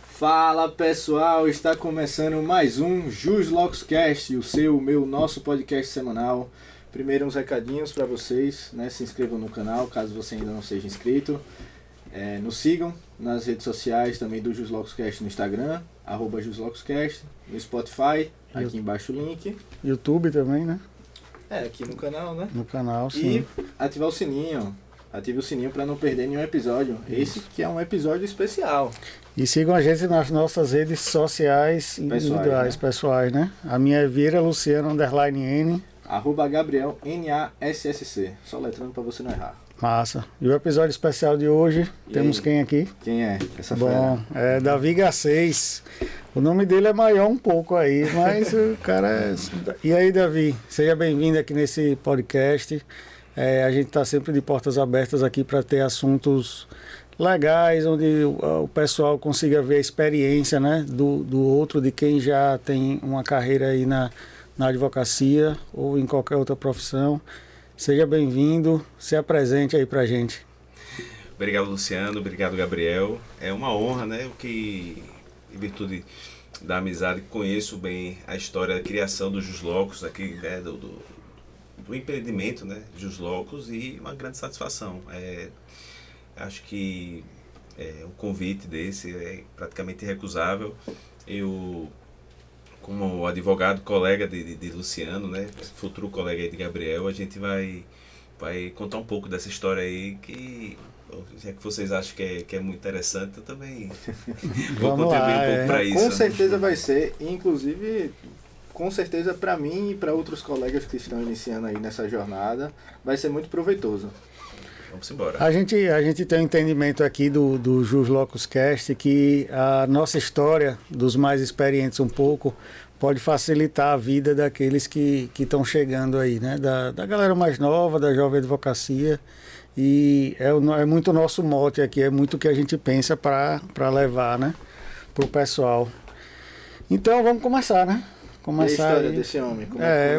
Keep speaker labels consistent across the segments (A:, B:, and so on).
A: Fala pessoal, está começando mais um Jus Locus Cast, nosso podcast semanal. Primeiro uns recadinhos para vocês, né? Se inscrevam no canal caso você ainda não seja inscrito. Nos sigam nas redes sociais também do Jus Locus Cast no Instagram, @Jus Locus Cast, no Spotify, aqui embaixo o link.
B: YouTube também, né?
A: Aqui no canal, né?
B: No canal, sim.
A: E ativar o sininho. Ative o sininho para não perder nenhum episódio. Esse que é um episódio especial.
B: E sigam a gente nas nossas redes sociais individuais, pessoais, né? A minha é Vieira Luciano _N.
A: @Gabriel NASSC. Só letrando para você não errar.
B: Massa. E o episódio especial de hoje, temos quem aqui?
A: Quem é essa
B: Bom,
A: fera?
B: é Davi Garcês. O nome dele é maior um pouco aí, mas o cara é... E aí, Davi? Seja bem-vindo aqui nesse podcast. A gente está sempre de portas abertas aqui para ter assuntos legais, onde o pessoal consiga ver a experiência, né, do outro, de quem já tem uma carreira aí na advocacia ou em qualquer outra profissão. Seja bem-vindo, se apresente aí para a gente.
C: Obrigado, Luciano. Obrigado, Gabriel. É uma honra, né? Que, em virtude da amizade, conheço bem a história da criação do Jus Locus, aqui, né, do empreendimento, né, Jus Locus, e uma grande satisfação. Acho que um convite desse é praticamente irrecusável. Eu, como advogado, colega de Luciano, né, futuro colega aí de Gabriel, a gente vai contar um pouco dessa história aí, que já que vocês acham que é muito interessante, eu também vou contribuir um pouco para isso.
A: Com certeza vai ser, inclusive... Com certeza, para mim e para outros colegas que estão iniciando aí nessa jornada, vai ser muito proveitoso.
C: Vamos embora.
B: A gente tem um entendimento aqui do Jus Locus Cast que a nossa história, dos mais experientes um pouco, pode facilitar a vida daqueles que estão chegando aí, né? Da galera mais nova, da jovem advocacia. E é muito o nosso mote aqui, é muito o que a gente pensa para levar, né, para o pessoal. Então, vamos começar, né?
A: E a história desse homem?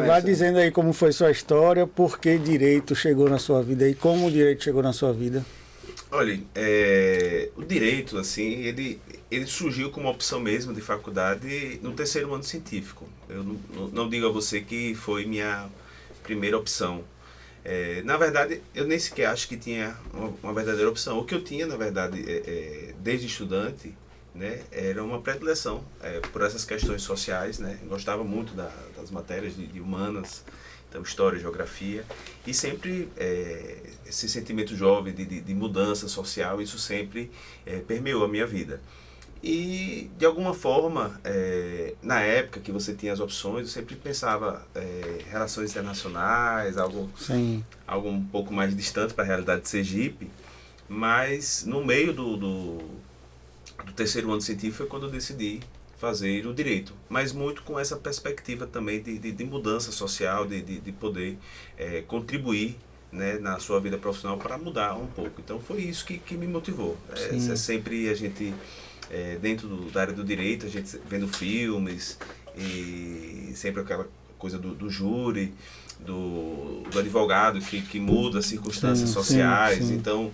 B: Vai dizendo aí como foi sua história, por que direito chegou na sua vida e como o direito chegou na sua vida.
C: Olha, o direito, assim, ele surgiu como opção mesmo de faculdade no terceiro ano científico. Eu não digo a você que foi minha primeira opção. Na verdade, eu nem sequer acho que tinha uma verdadeira opção. O que eu tinha, na verdade, desde estudante, né, era uma predileção por essas questões sociais, né? Eu gostava muito das matérias de humanas, então história, geografia, e sempre esse sentimento jovem de mudança social, isso sempre permeou a minha vida. E de alguma forma, na época que você tinha as opções, eu sempre pensava relações internacionais, algo um pouco mais distante para a realidade de Sergipe, mas no meio do terceiro ano científico foi quando eu decidi fazer o direito, mas muito com essa perspectiva também de mudança social, de poder contribuir, né, na sua vida profissional para mudar um pouco. Então foi isso que me motivou. Sempre a gente, dentro da área do direito, a gente vendo filmes e sempre aquela coisa do júri, do advogado que muda as circunstâncias sociais. Sim. Então,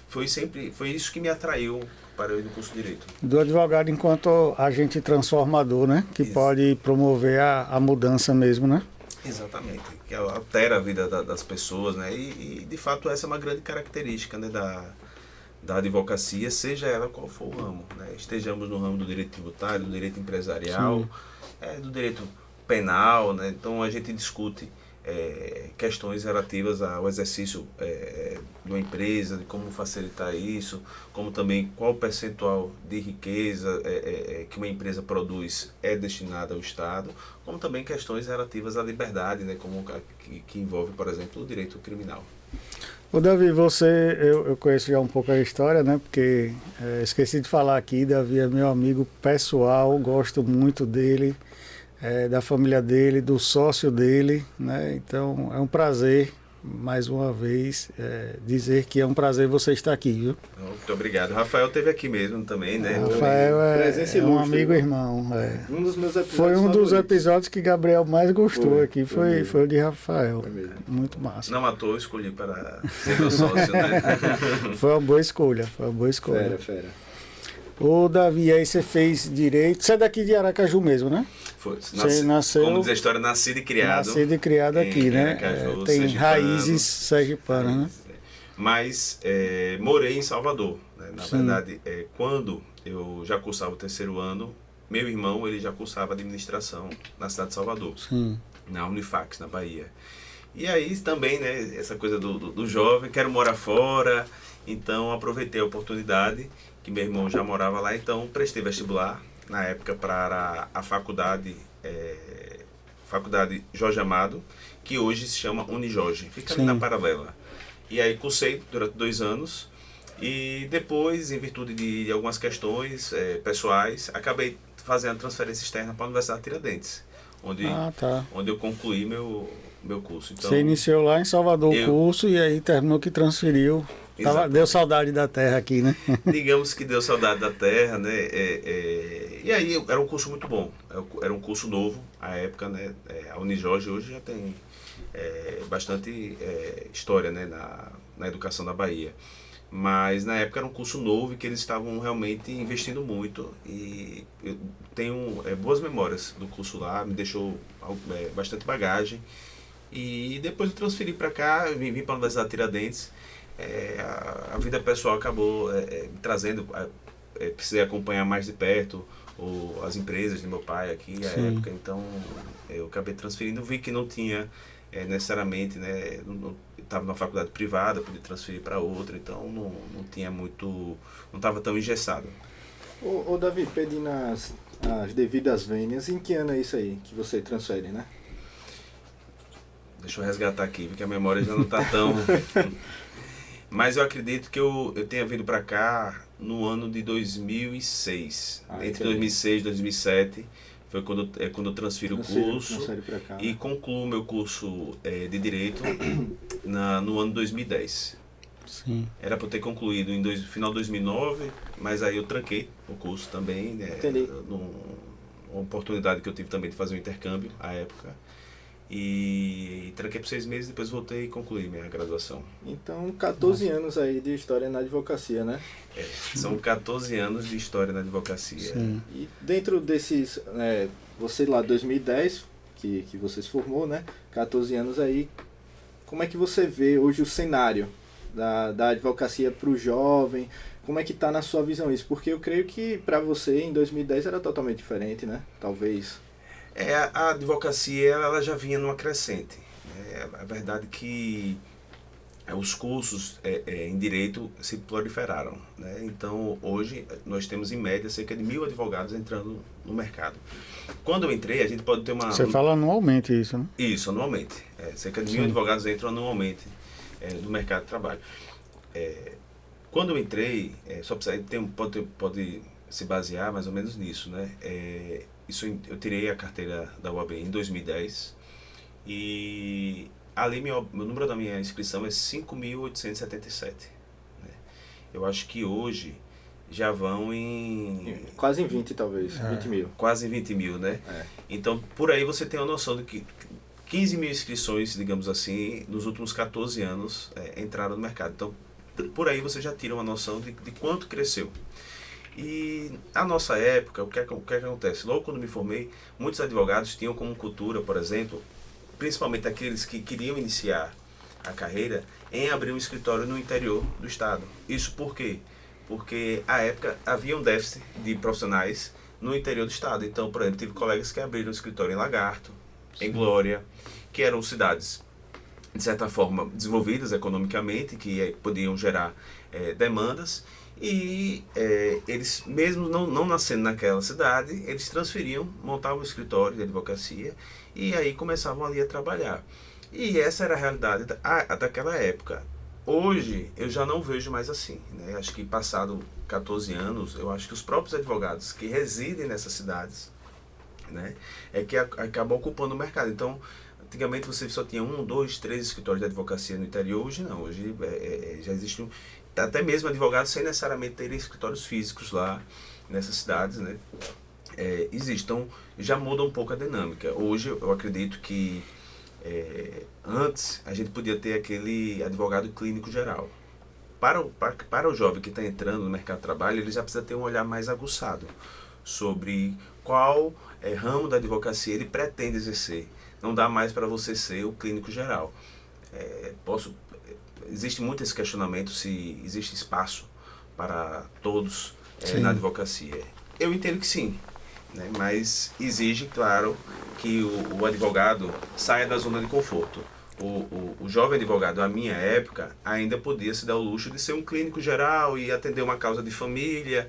C: foi isso que me atraiu para eu ir no curso de Direito.
B: Do advogado enquanto agente transformador, né? Que pode promover a mudança mesmo, né?
C: Exatamente, que altera a vida das pessoas, né? E de fato essa é uma grande característica, né, da advocacia, seja ela qual for o ramo, né? Estejamos no ramo do direito tributário, do direito empresarial, do direito penal, né? Então a gente discute questões relativas ao exercício de uma empresa, de como facilitar isso, como também qual percentual de riqueza que uma empresa produz é destinada ao Estado, como também questões relativas à liberdade, né, como que envolve, por exemplo, o direito criminal.
B: Ô Davi, eu conheço já um pouco a história, né? Porque esqueci de falar aqui, Davi é meu amigo pessoal, gosto muito dele, da família dele, do sócio dele, né? Então é um prazer mais uma vez, dizer que é um prazer você estar aqui, viu?
C: Muito obrigado. O Rafael esteve aqui mesmo também, né?
B: Rafael
A: Presença
B: é um
A: ilustre,
B: amigo
A: viu?
B: irmão.
A: Um dos meus episódios
B: Foi um dos
A: favoritos.
B: episódios que Gabriel mais gostou
A: Foi,
B: aqui,
A: foi mesmo.
B: foi o de Rafael.
A: Foi mesmo.
B: Muito massa.
C: Não à toa, eu escolhi para ser meu sócio, né?
B: Foi uma boa escolha, foi uma boa escolha.
A: Fera.
B: Ô Davi, aí você fez direito. Você é daqui de Aracaju mesmo, né?
C: Você
B: nasceu-
C: como diz a história, nascido e criado.
B: Nascido e criado aqui,
C: em
B: né?
C: Aracaju,
B: Tem
C: sergipano.
B: raízes sergipanas, né?
C: Mas morei em Salvador, né? Na
B: Sim.
C: verdade, quando eu já cursava o terceiro ano, meu irmão ele já cursava administração na cidade de Salvador,
B: Sim.
C: na Unifax, na Bahia. E aí também, né, essa coisa do jovem, quero morar fora, então aproveitei a oportunidade, que meu irmão já morava lá, então prestei vestibular, na época para a faculdade Jorge Amado, que hoje se chama Unijorge, fica ali
B: Sim.
C: na Paralela. E aí cursei durante 2 anos, e depois, em virtude de algumas questões pessoais, acabei fazendo a transferência externa para a Universidade Tiradentes, onde
B: Tá.
C: eu concluí meu curso. Então,
B: Você iniciou lá em Salvador o
C: eu-
B: curso e aí terminou que transferiu.
C: Exatamente.
B: Deu saudade da terra aqui, né?
C: digamos que deu saudade da terra, né? E aí era um curso muito bom, era um curso novo, à época, né? A Unijorge hoje já tem bastante história, né? Na educação da Bahia. Mas na época era um curso novo e que eles estavam realmente investindo muito, e eu tenho boas memórias do curso lá, me deixou bastante bagagem. E depois eu transferi para cá, vim para a Universidade Tiradentes. A vida pessoal acabou me trazendo, precisei acompanhar mais de perto as empresas de meu pai aqui à
B: Sim.
C: época, então eu acabei transferindo, vi que não tinha necessariamente, né, estava numa faculdade privada, podia transferir para outra, então não tinha muito, não estava tão engessado.
A: Ô Davi, pedindo as devidas vênias, em que ano é isso aí que você transfere, né?
C: Deixa eu resgatar aqui, porque a memória já não está tão... Mas eu acredito que eu tenha vindo para cá no ano de 2006. Entre
A: entendi.
C: 2006 e 2007 foi quando eu transfiro o curso
A: Transfere pra cá,
C: e
A: né?
C: concluo meu curso de Direito no ano 2010.
B: Sim.
C: Era para eu ter concluído em final de 2009, mas aí eu tranquei o curso também, né?
A: Entendi.
C: Uma oportunidade que eu tive também de fazer um intercâmbio à época. E tranquei por 6 meses, depois voltei e concluí minha graduação.
A: Então, 14 anos aí de história na advocacia, né?
C: São 14 anos de história na advocacia.
B: Sim.
A: E dentro desses, você lá 2010, que você se formou, né? 14 anos aí, como é que você vê hoje o cenário da advocacia para o jovem? Como é que está na sua visão isso? Porque eu creio que para você em 2010 era totalmente diferente, né? Talvez.
C: A advocacia ela já vinha numa crescente. A verdade é que os cursos em direito se proliferaram, né? Então hoje nós temos em média cerca de 1.000 advogados entrando no mercado. Quando eu entrei, a gente pode ter uma...
B: Você fala anualmente isso, né?
C: Isso, anualmente. Cerca de 1.000
B: Sim.
C: advogados entram anualmente no mercado de trabalho. Quando eu entrei, só precisa, pode se basear mais ou menos nisso, né? Eu tirei a carteira da UAB em 2010 e ali o número da minha inscrição é 5.877. Né? Eu acho que hoje já vão em...
A: Quase em 20 talvez, 20 mil.
C: Quase 20 mil, né? Então, por aí você tem a noção de que 15 mil inscrições, digamos assim, nos últimos 14 anos entraram no mercado. Então, por aí você já tira uma noção de quanto cresceu. E a nossa época, o que acontece? Logo quando me formei, muitos advogados tinham como cultura, por exemplo, principalmente aqueles que queriam iniciar a carreira, em abrir um escritório no interior do estado. Isso por quê? Porque, à época, havia um déficit de profissionais no interior do estado. Então, por exemplo, tive colegas que abriram um escritório em Lagarto, em Glória, que eram cidades, de certa forma, desenvolvidas economicamente, que podiam gerar demandas. E eles, mesmo não nascendo naquela cidade, eles transferiam, montavam um escritório de advocacia e aí começavam ali a trabalhar. E essa era a realidade daquela época. Hoje eu já não vejo mais assim, né? Acho que passado 14 anos, eu acho que os próprios advogados que residem nessas cidades, né, que acabam ocupando o mercado. Então, Antigamente você só tinha 1, 2, 3 escritórios de advocacia no interior, hoje não. Hoje já existe até mesmo advogados sem necessariamente ter escritórios físicos lá nessas cidades, né? Existe. Então, já muda um pouco a dinâmica. Hoje, eu acredito que antes a gente podia ter aquele advogado clínico geral. Para o jovem que está entrando no mercado de trabalho, ele já precisa ter um olhar mais aguçado sobre qual ramo da advocacia ele pretende exercer. Não dá mais para você ser o clínico geral. Existe muito esse questionamento se existe espaço para todos na advocacia. Eu entendo que sim, né? Mas exige, claro, que o advogado saia da zona de conforto. O jovem advogado, à minha época, ainda podia se dar o luxo de ser um clínico geral e atender uma causa de família,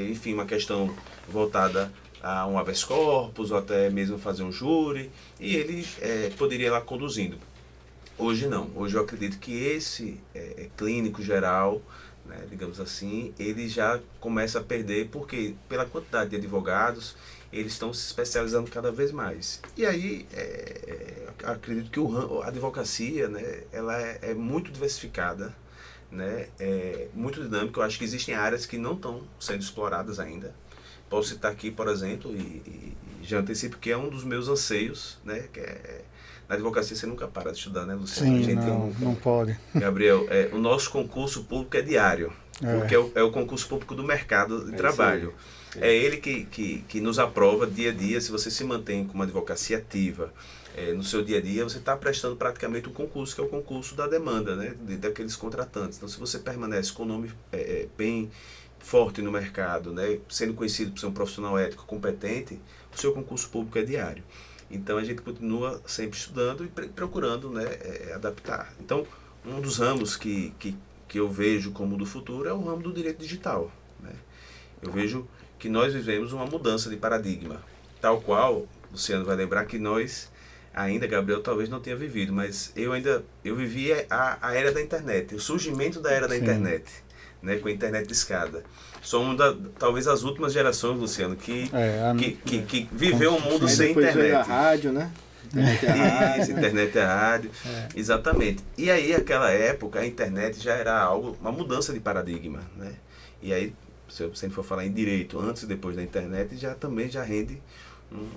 C: enfim, uma questão voltada a um habeas corpus, ou até mesmo fazer um júri, e ele poderia ir lá conduzindo. Hoje não. Hoje eu acredito que esse clínico geral, né, digamos assim, ele já começa a perder, porque pela quantidade de advogados, eles estão se especializando cada vez mais. E aí, acredito que a advocacia, né, ela é muito diversificada, né, muito dinâmica. Eu acho que existem áreas que não estão sendo exploradas ainda. Posso citar aqui, por exemplo, e já antecipo que é um dos meus anseios, né, que na advocacia você nunca para de estudar, né, Luciano?
B: Sim, não pode.
C: Gabriel, o nosso concurso público é diário, porque é o concurso público do mercado de trabalho. É ele que nos aprova dia a dia se você se mantém com uma advocacia ativa. No seu dia a dia, você está prestando praticamente um concurso, que é o concurso da demanda, né, daqueles contratantes. Então, se você permanece com o nome bem forte no mercado, né, sendo conhecido por ser um profissional ético competente, o seu concurso público é diário. Então, a gente continua sempre estudando e procurando, né, adaptar. Então, um dos ramos que eu vejo como do futuro é o ramo do direito digital, né? Eu vejo que nós vivemos uma mudança de paradigma, tal qual, Luciano vai lembrar que nós, ainda, Gabriel talvez não tenha vivido, mas eu vivi a era da internet, o surgimento da era da internet, né, com a internet de escada. Somos talvez as últimas gerações, Luciano, que viveu um mundo sem internet.
A: Veio a rádio, né?
C: Internet é rádio. Exatamente. E aí, naquela época, a internet já era uma mudança de paradigma, né? E aí, se eu sempre for falar em direito, antes e depois da internet, também já rende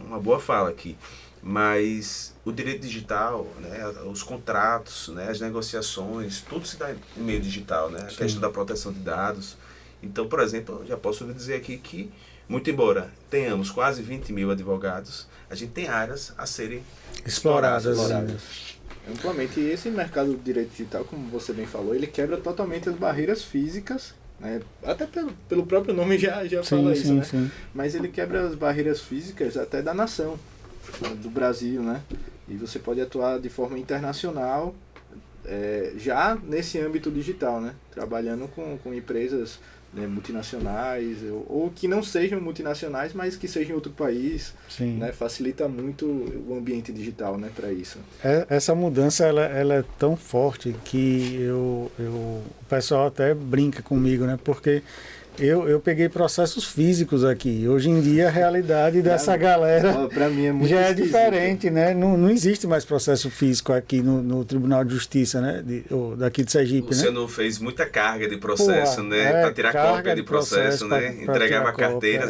C: uma boa fala aqui. Mas o direito digital, né, os contratos, né, as negociações, tudo se dá em meio digital, né? A questão da proteção de dados. Então, por exemplo, eu já posso dizer aqui que, muito embora tenhamos quase 20 mil advogados, a gente tem áreas a serem exploradas.
A: Amplamente. E esse mercado do direito digital, como você bem falou, ele quebra totalmente as barreiras físicas, né? Até pelo próprio nome já fala isso, né? Sim. Mas ele quebra as barreiras físicas até da nação, do Brasil, né? E você pode atuar de forma internacional, já nesse âmbito digital, né? Trabalhando com empresas, né, multinacionais, ou que não sejam multinacionais, mas que sejam em outro país, né? Facilita muito o ambiente digital, né, para isso.
B: Essa mudança ela é tão forte que o pessoal até brinca comigo, né? Porque eu peguei processos físicos aqui. Hoje em dia a realidade dessa galera
A: pra mim é muito
B: já é diferente, né? Não existe mais processo físico aqui no Tribunal de Justiça, né? Daqui de Sergipe,
C: Você
B: né?
C: não fez muita carga de processo, né? Para tirar cópia de processo, né? Entregava carteiras.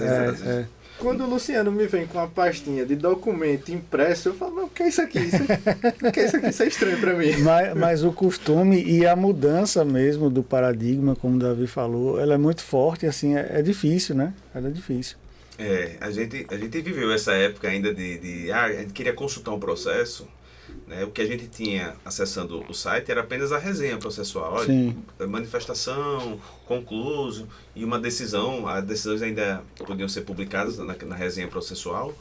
A: Quando o Luciano me vem com uma pastinha de documento impresso, eu falo, não, o que é isso aqui? O que é isso aqui? Isso é estranho para mim.
B: Mas o costume e a mudança mesmo do paradigma, como o Davi falou, ela é muito forte, assim, é difícil, né? Ela é difícil.
C: A gente viveu essa época ainda a gente queria consultar um processo, né? O que a gente tinha acessando o site era apenas a resenha processual, manifestação, concluso e uma decisão. As decisões ainda podiam ser publicadas na resenha processual,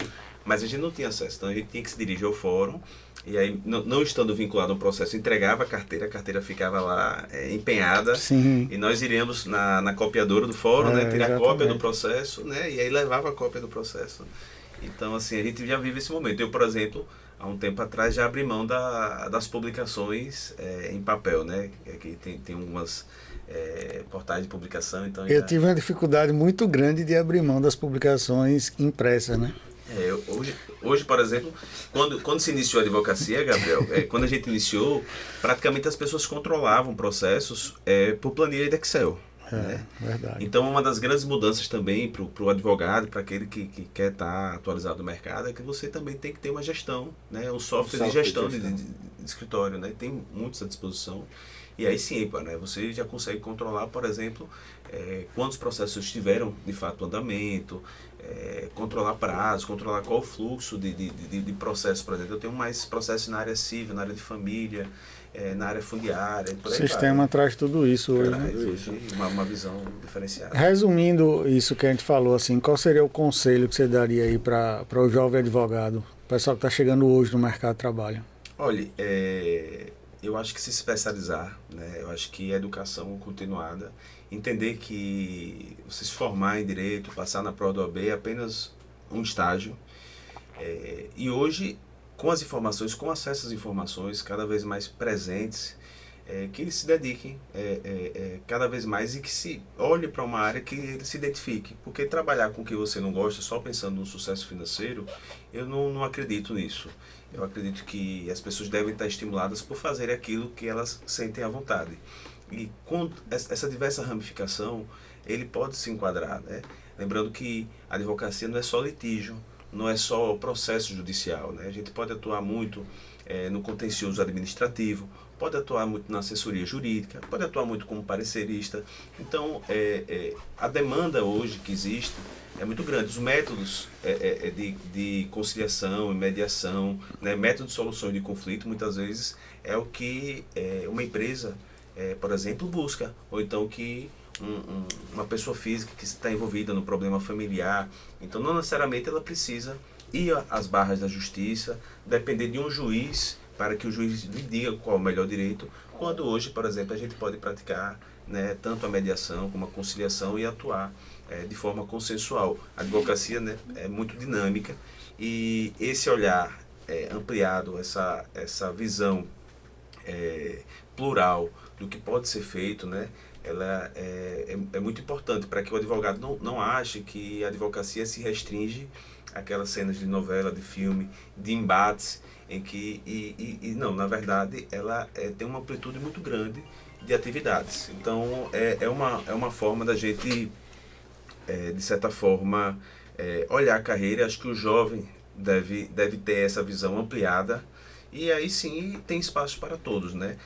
C: mas a gente não tinha acesso, então a gente tinha que se dirigir ao fórum, e aí, não estando vinculado ao processo, entregava a carteira ficava lá empenhada.
B: Sim.
C: E nós iríamos na copiadora do fórum, né, tirar a cópia do processo, né, e aí levava a cópia do processo. Então, assim, a gente já vive esse momento. Eu, por exemplo, há um tempo atrás já abri mão das publicações em papel, né? Aqui tem algumas portais de publicação, então...
B: Eu tive uma dificuldade muito grande de abrir mão das publicações impressas, né?
C: Hoje, por exemplo, quando se iniciou a advocacia, Gabriel, quando a gente iniciou, praticamente as pessoas controlavam processos por planilha de Excel. Né?
B: Verdade.
C: Então, uma das grandes mudanças também para o advogado, para aquele que quer estar atualizado no mercado, é que você também tem que ter uma gestão, né? Um software de gestão de escritório, né? Tem muitos à disposição. E aí sim, né? Você já consegue controlar, por exemplo, quantos processos tiveram de fato andamento, controlar prazos, controlar qual o fluxo de processo. Por exemplo, eu tenho mais processos na área civil, na área de família, na área fundiária.
B: O sistema traz tudo isso hoje, né?
C: Uma visão diferenciada.
B: Resumindo isso que a gente falou, assim, qual seria o conselho que você daria aí para o jovem advogado, o pessoal que está chegando hoje no mercado de trabalho?
C: Olha, eu acho que se especializar, né? Eu acho que a educação continuada, entender que você se formar em direito, passar na prova do OAB é apenas um estágio. E hoje, com as informações, com acesso às informações cada vez mais presentes, que eles se dediquem cada vez mais e que se olhe para uma área que ele se identifique. Porque trabalhar com o que você não gosta, só pensando no sucesso financeiro, eu não acredito nisso. Eu acredito que as pessoas devem estar estimuladas por fazer aquilo que elas sentem à vontade. E com essa diversa ramificação, ele pode se enquadrar, né? Lembrando que a advocacia não é só litígio, não é só processo judicial, né? A gente pode atuar muito no contencioso administrativo, pode atuar muito na assessoria jurídica, pode atuar muito como parecerista. Então, a demanda hoje que existe é muito grande. Os métodos de conciliação e mediação, né, métodos de solução de conflito, muitas vezes é o que uma empresa, por exemplo, busca. Ou então que uma pessoa física que está envolvida no problema familiar. Então, não necessariamente ela precisa ir às barras da justiça, depender de um juiz para que o juiz lhe diga qual é o melhor direito, quando hoje, por exemplo, a gente pode praticar, né, tanto a mediação como a conciliação e atuar de forma consensual. A advocacia, né, é muito dinâmica e esse olhar ampliado, essa visão plural do que pode ser feito, né, ela é muito importante para que o advogado não ache que a advocacia se restringe àquelas cenas de novela, de filme, de embates, em que, não, na verdade, ela tem uma amplitude muito grande de atividades. Então, é uma forma da gente, de certa forma, olhar a carreira. Acho que o jovem deve ter essa visão ampliada. E aí sim tem espaço para todos, né?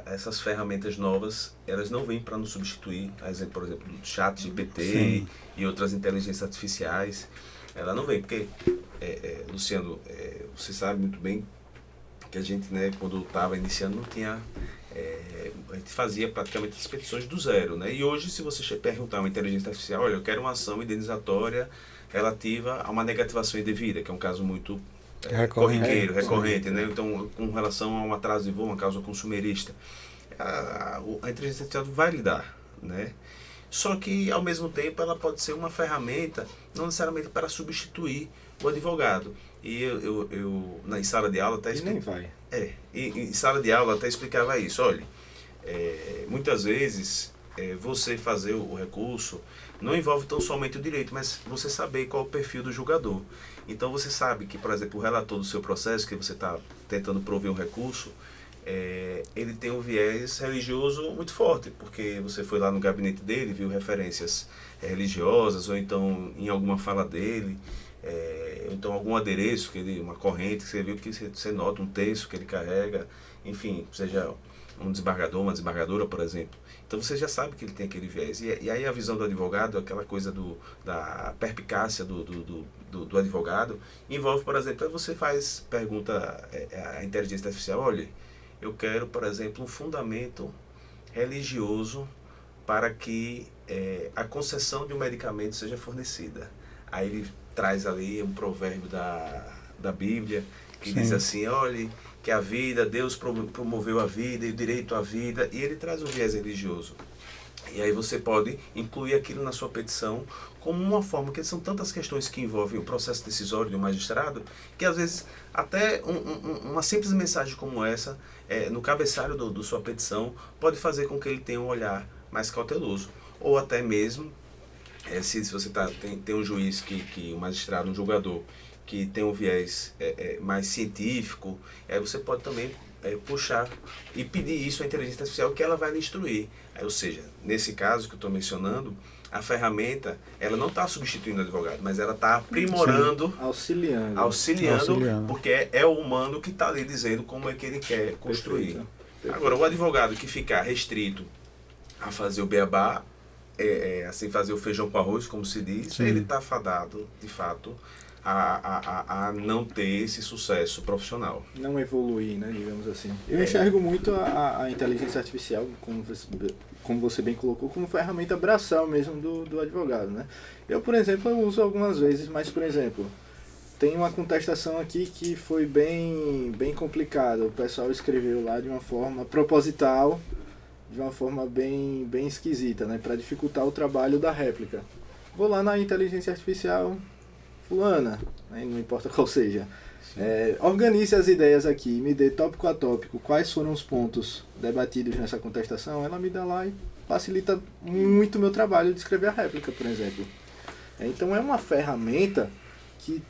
C: Essas ferramentas novas, elas não vêm para nos substituir, por exemplo, do chat GPT e outras inteligências artificiais. Ela não vem, porque, Luciano, você sabe muito bem que a gente, né, quando estava iniciando, não tinha... a gente fazia praticamente as petições do zero, né? E hoje, se você perguntar a uma inteligência artificial, olha, eu quero uma ação indenizatória relativa a uma negativação indevida, que é um caso muito... corriqueiro, recorrente, né? Então, com relação a um atraso de voo, uma causa consumerista, a inteligência artificial vai lidar, né? Só que, ao mesmo tempo, ela pode ser uma ferramenta, não necessariamente para substituir o advogado. E eu em sala de aula até
A: nem vai.
C: Em sala de aula até explicava isso. Olha, muitas vezes você fazer o recurso não envolve tão somente o direito, mas você saber qual é o perfil do julgador. Então você sabe que, por exemplo, o relator do seu processo, que você está tentando prover um recurso, ele tem um viés religioso muito forte, porque você foi lá no gabinete dele, viu referências religiosas, ou então em alguma fala dele, ou então algum adereço, uma corrente, que você viu que você nota um texto que ele carrega, enfim, seja um desembargador, uma desembargadora, por exemplo. Então você já sabe que ele tem aquele viés. E aí a visão do advogado, aquela coisa da perspicácia do advogado, envolve, por exemplo, você pergunta à inteligência artificial, olha, eu quero, por exemplo, um fundamento religioso para que a concessão de um medicamento seja fornecida. Aí ele traz ali um provérbio da Bíblia, que diz assim, olha, que a vida, Deus promoveu a vida e o direito à vida, e ele traz o viés religioso. E aí você pode incluir aquilo na sua petição como uma forma, que são tantas questões que envolvem o processo decisório de um magistrado, que às vezes até uma simples mensagem como essa, no cabeçalho da sua petição, pode fazer com que ele tenha um olhar mais cauteloso. Ou até mesmo se você tem um juiz, um magistrado, um julgador, que tem um viés mais científico, você pode também puxar e pedir isso à inteligência artificial, que ela vai lhe instruir. Ou seja, nesse caso que eu estou mencionando, a ferramenta, ela não está substituindo o advogado, mas ela está aprimorando, auxiliando, porque é o humano que está ali dizendo como é que ele quer construir. Perfeito. Agora, o advogado que ficar restrito a fazer o beabá, assim, fazer o feijão com arroz, como se diz, ele está fadado, de fato, a não ter esse sucesso profissional.
A: Não evoluir, né, digamos assim. Eu enxergo muito a inteligência artificial, como você bem colocou, como ferramenta braçal mesmo do advogado, né? Eu, por exemplo, eu uso algumas vezes, mas, por exemplo, tem uma contestação aqui que foi bem complicada. O pessoal escreveu lá de uma forma proposital, de uma forma bem esquisita, né, para dificultar o trabalho da réplica. Vou lá na inteligência artificial, fulana, né, não importa qual seja, organize as ideias aqui, me dê tópico a tópico, quais foram os pontos debatidos nessa contestação, ela me dá lá e facilita muito o meu trabalho de escrever a réplica, por exemplo. Então é uma ferramenta que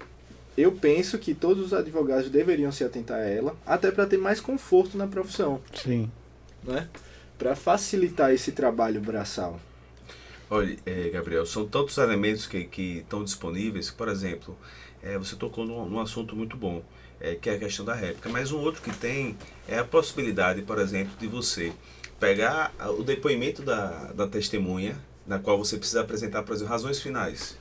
A: eu penso que todos os advogados deveriam se atentar a ela, até para ter mais conforto na profissão.
B: Sim.
A: Né? Para facilitar esse trabalho braçal.
C: Olha, Gabriel, são tantos elementos que estão disponíveis, por exemplo, você tocou num assunto muito bom, que é a questão da réplica, mas um outro que tem é a possibilidade, por exemplo, de você pegar o depoimento da testemunha, na qual você precisa apresentar, por exemplo, razões finais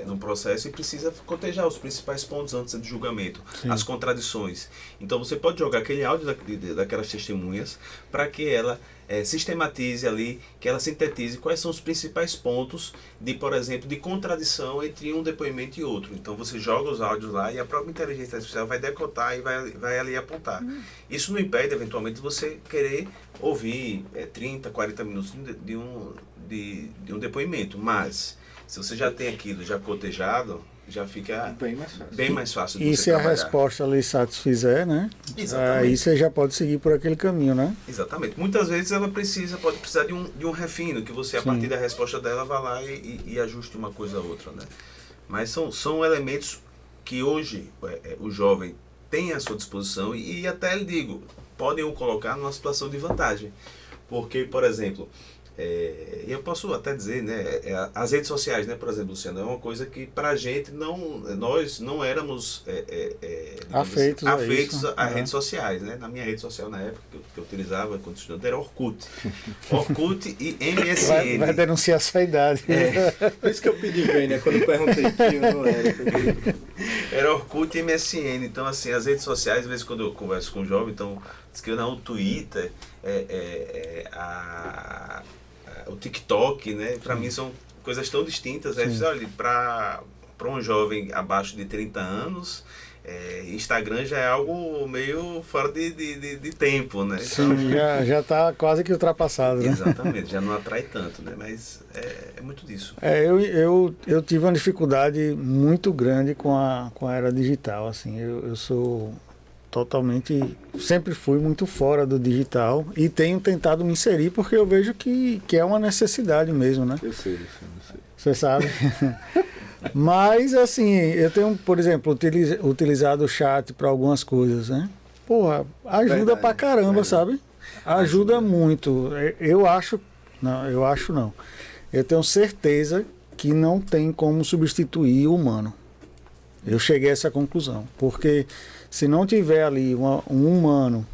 C: no processo e precisa cotejar os principais pontos antes do julgamento, Sim. as contradições. Então você pode jogar aquele áudio daquelas testemunhas para que ela sistematize ali, que ela sintetize quais são os principais pontos de, por exemplo, de contradição entre um depoimento e outro. Então você joga os áudios lá e a própria inteligência artificial vai decotar e vai ali apontar. Isso não impede, eventualmente, você querer ouvir 30, 40 minutos de um depoimento, mas se você já tem aquilo já cotejado, já fica bem mais fácil de
B: E
C: você
B: se
C: trabalhar.
B: A resposta lhe satisfizer, né?
C: Exatamente.
B: Aí você já pode seguir por aquele caminho, né?
C: Exatamente. Muitas vezes ela pode precisar de um refino, que você, a
B: Sim.
C: partir da resposta dela, vá lá e ajuste uma coisa a outra, né? Mas são elementos que hoje o jovem tem à sua disposição e até lhe digo, podem o colocar numa situação de vantagem. Porque, por exemplo, eu posso até dizer, né, as redes sociais, né, por exemplo, Luciano, é uma coisa que pra gente nós não éramos
B: afeitos
C: a redes sociais, né? Na minha rede social na época que eu utilizava quando estudante era Orkut. Orkut e MSN.
B: Vai denunciar a sua idade.
A: Por isso que eu pedi bem, né, quando eu perguntei que eu não era.
C: Era Orkut e MSN. Então, assim, as redes sociais, às vezes quando eu converso com um jovem, então, diz que não, o Twitter, o TikTok, né? Para mim são coisas tão distintas. Olha, para um jovem abaixo de 30 anos, Instagram já é algo meio fora de tempo, né?
B: Sim, então, já está quase que ultrapassado, né?
C: Exatamente, já não atrai tanto, né? Mas é muito disso.
B: Eu tive uma dificuldade muito grande com a era digital, assim. Eu sou sempre fui muito fora do digital e tenho tentado me inserir porque eu vejo que é uma necessidade mesmo, né?
A: Eu sei.
B: Você sabe? Mas, assim, eu tenho, por exemplo, utilizado o chat para algumas coisas, né? Porra, ajuda pra caramba, sabe? Ajuda muito. Eu acho não. Eu tenho certeza que não tem como substituir o humano. Eu cheguei a essa conclusão, porque se não tiver ali um humano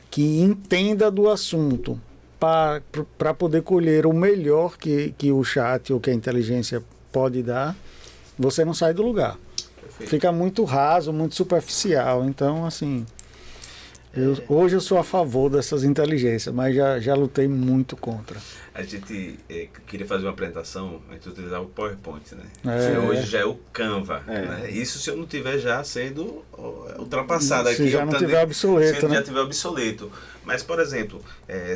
B: que entenda do assunto para poder colher o melhor que o chat ou que a inteligência pode dar, você não sai do lugar. Perfeito. Fica muito raso, muito superficial. Então, assim, hoje eu sou a favor dessas inteligências, mas já lutei muito contra.
C: A gente queria fazer uma apresentação, a gente utilizava o PowerPoint, né? Hoje já é o Canva. Né? Isso se eu não estiver já sendo ultrapassado aqui.
B: Se já não estiver obsoleto,
C: se
B: né?
C: já estiver obsoleto. Mas, por exemplo, é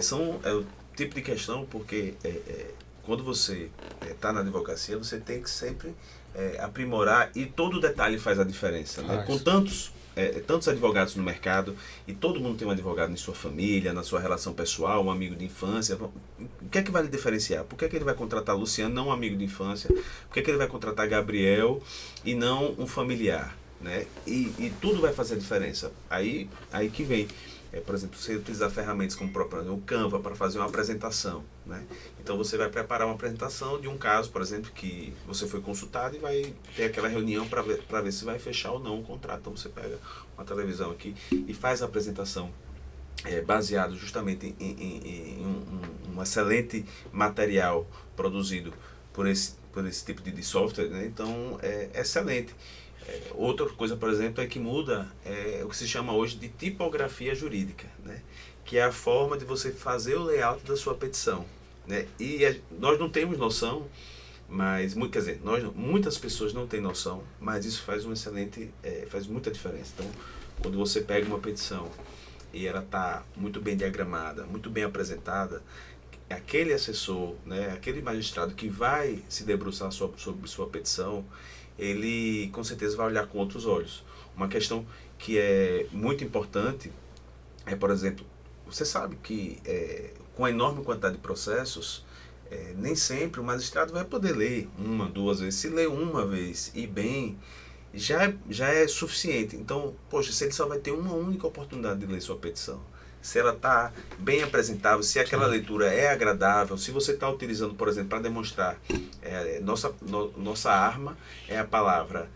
C: o tipo de questão porque quando você está na advocacia, você tem que sempre aprimorar e todo detalhe faz a diferença. Né? Com tantos tantos advogados no mercado e todo mundo tem um advogado em sua família, na sua relação pessoal, um amigo de infância. O que é que vai lhe diferenciar? Por que é que ele vai contratar Luciano, não um amigo de infância? Por que é que ele vai contratar Gabriel e não um familiar? Né? E tudo vai fazer a diferença. Aí que vem. Por exemplo, você utilizar ferramentas como o Canva para fazer uma apresentação. Né? Então você vai preparar uma apresentação de um caso, por exemplo, que você foi consultado e vai ter aquela reunião para ver se vai fechar ou não o contrato. Então você pega uma televisão aqui e faz a apresentação baseado justamente em um excelente material produzido por esse tipo de software. Né? Então é excelente. Outra coisa, por exemplo, que muda o que se chama hoje de tipografia jurídica, né? Que é a forma de você fazer o layout da sua petição. Né? E nós não temos noção, mas muitas pessoas não têm noção, mas isso faz faz muita diferença. Então, quando você pega uma petição e ela está muito bem diagramada, muito bem apresentada, aquele assessor, né, aquele magistrado que vai se debruçar sobre sua petição, ele com certeza vai olhar com outros olhos. Uma questão que é muito importante por exemplo, você sabe que com a enorme quantidade de processos, nem sempre o magistrado vai poder ler uma, duas vezes. Se ler uma vez e bem, já é suficiente. Então, poxa, se ele só vai ter uma única oportunidade de ler sua petição, se ela está bem apresentável, se aquela leitura é agradável, se você está utilizando, por exemplo, para demonstrar, nossa arma é a palavra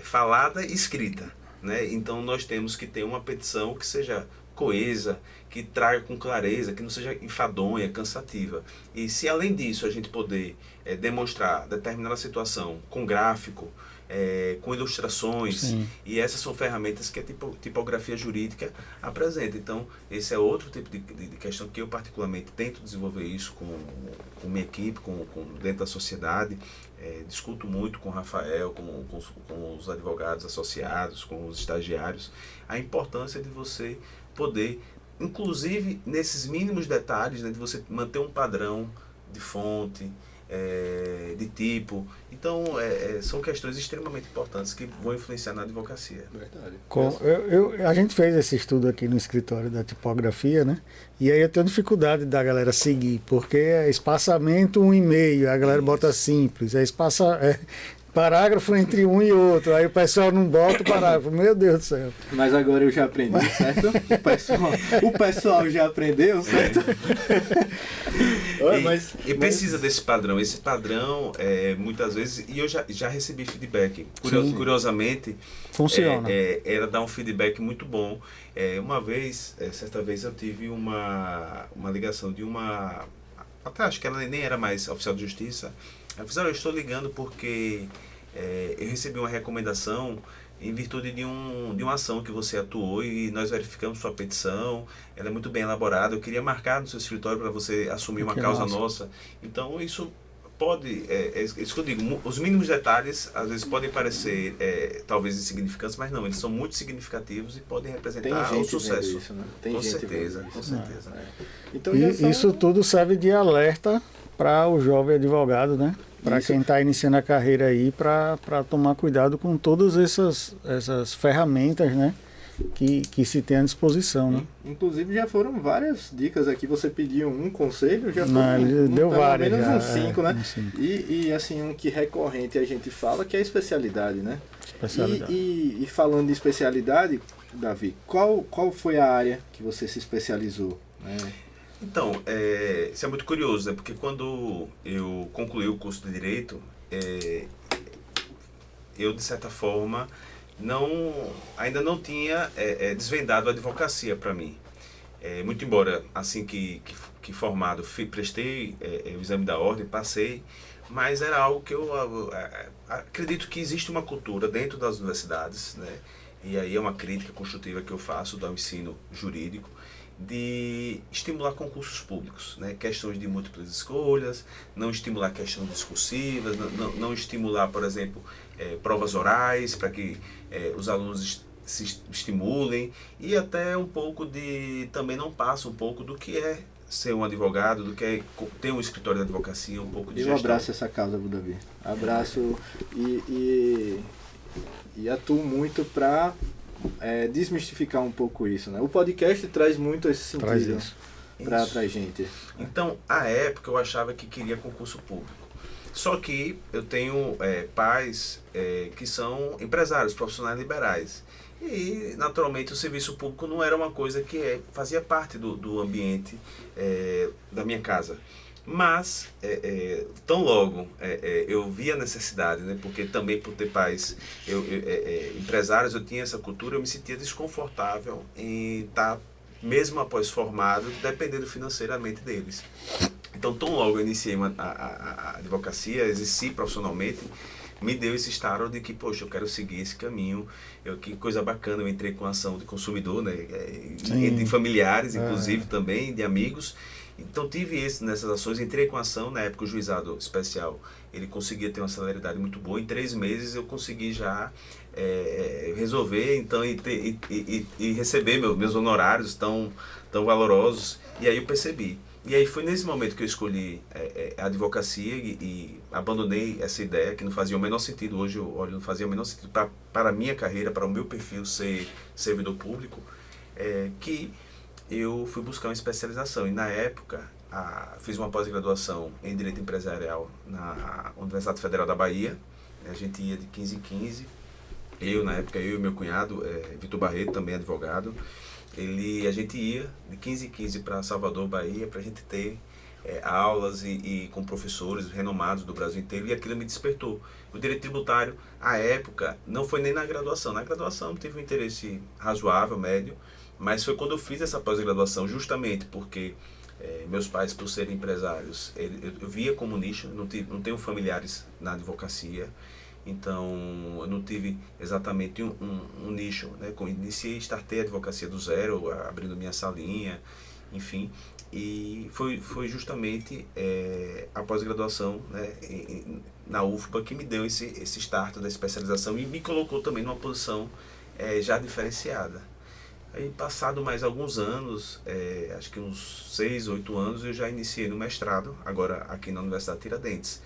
C: falada e escrita. Né? Então nós temos que ter uma petição que seja coesa, que traga com clareza, que não seja enfadonha, cansativa. E se além disso a gente poder demonstrar determinada situação com gráfico, com ilustrações, sim, e essas são ferramentas que a tipografia jurídica apresenta. Então esse é outro tipo de questão que eu particularmente tento desenvolver isso com minha equipe, dentro da sociedade. Discuto muito com o Rafael, com os advogados associados, com os estagiários, a importância de você poder, inclusive nesses mínimos detalhes, né, de você manter um padrão de fonte, de tipo. Então são questões extremamente importantes que vão influenciar na advocacia.
A: Verdade.
B: A gente fez esse estudo aqui no escritório da tipografia, né? E aí eu tenho dificuldade da galera seguir, porque é espaçamento 1,5, a galera bota simples, parágrafo entre um e outro, aí o pessoal não bota o parágrafo, meu Deus do céu.
A: Mas agora eu já aprendi, certo? O pessoal já aprendeu, certo?
C: E precisa desse padrão. Esse padrão, muitas vezes, e eu já recebi feedback. Curiosamente,
B: funciona.
C: Ela dá um feedback muito bom. Certa vez eu tive uma ligação de até acho que ela nem era mais oficial de justiça. Ela disse: olha, eu estou ligando porque eu recebi uma recomendação em virtude de uma ação que você atuou e nós verificamos sua petição, ela é muito bem elaborada, eu queria marcar no seu escritório para você assumir uma causa nossa. Então isso pode, isso que eu digo, os mínimos detalhes às vezes podem parecer talvez insignificantes, mas não, eles são muito significativos e podem representar um sucesso.
A: Isso, né?
C: Com certeza.
A: Então,
B: isso tudo serve de alerta para o jovem advogado, né? Para quem está iniciando a carreira aí, para tomar cuidado com todas essas ferramentas, né? Que se tem à disposição, né?
A: Inclusive já foram várias dicas aqui. Você pediu um conselho, já
B: deu várias,
A: pelo menos uns 5, né? E assim, um que recorrente a gente fala que é a especialidade, né? E falando de especialidade, Davi, qual foi a área que você se especializou?
C: Então, isso é muito curioso, né? Porque quando eu concluí o curso de Direito, eu, de certa forma, ainda não tinha desvendado a advocacia para mim. Muito embora, assim que formado, prestei o exame da ordem, passei, mas era algo que eu acredito que existe uma cultura dentro das universidades, né? E aí é uma crítica construtiva que eu faço do ensino jurídico, de estimular concursos públicos, né? Questões de múltiplas escolhas, não estimular questões discursivas, não estimular, por exemplo, provas orais para que os alunos se estimulem, e até um pouco também não passa um pouco do que é ser um advogado, do que é ter um escritório de advocacia, um pouco de gestão.
A: Eu abraço essa causa, Davi. Abraço e atuo muito para desmistificar um pouco isso, né? O podcast traz muito esse sentido pra gente.
C: Então, à época, eu achava que queria concurso público. Só que eu tenho pais que são empresários, profissionais liberais. E, naturalmente, o serviço público não era uma coisa que fazia parte do ambiente da minha casa. Mas, tão logo eu vi a necessidade, né, porque também por ter pais empresários, eu tinha essa cultura, eu me sentia desconfortável em estar, mesmo após formado, dependendo financeiramente deles. Então, tão logo eu iniciei a advocacia, exerci profissionalmente, me deu esse estalo de que, poxa, eu quero seguir esse caminho, que coisa bacana, eu entrei com ação de consumidor, né, entre familiares, inclusive, também, de amigos. Então tive nessas ações, entrei com ação, na época o juizado especial, ele conseguia ter uma celeridade muito boa, em 3 meses eu consegui já resolver então, e receber meus honorários tão valorosos, e aí eu percebi. E aí foi nesse momento que eu escolhi a advocacia e abandonei essa ideia que não fazia o menor sentido, hoje eu olho, não fazia o menor sentido para a minha carreira, para o meu perfil ser servidor público, que eu fui buscar uma especialização e na época fiz uma pós-graduação em Direito Empresarial na Universidade Federal da Bahia. A gente ia de 15 em 15, na época eu e meu cunhado, Vitor Barreto, também advogado, a gente ia de 15 em 15 para Salvador, Bahia, para a gente ter aulas e com professores renomados do Brasil inteiro, e aquilo me despertou. O direito tributário, à época, não foi nem na graduação. Na graduação tive um interesse razoável, médio, mas foi quando eu fiz essa pós-graduação, justamente porque meus pais, por serem empresários, eu via como nicho, não tenho familiares na advocacia, então eu não tive exatamente um nicho, né? Startei a advocacia do zero, abrindo minha salinha, enfim, e foi justamente a pós-graduação, né, na UFBA que me deu esse start da especialização e me colocou também numa posição já diferenciada. Aí, passado mais alguns anos, acho que uns 6, 8 anos, eu já iniciei no mestrado, agora aqui na Universidade Tiradentes.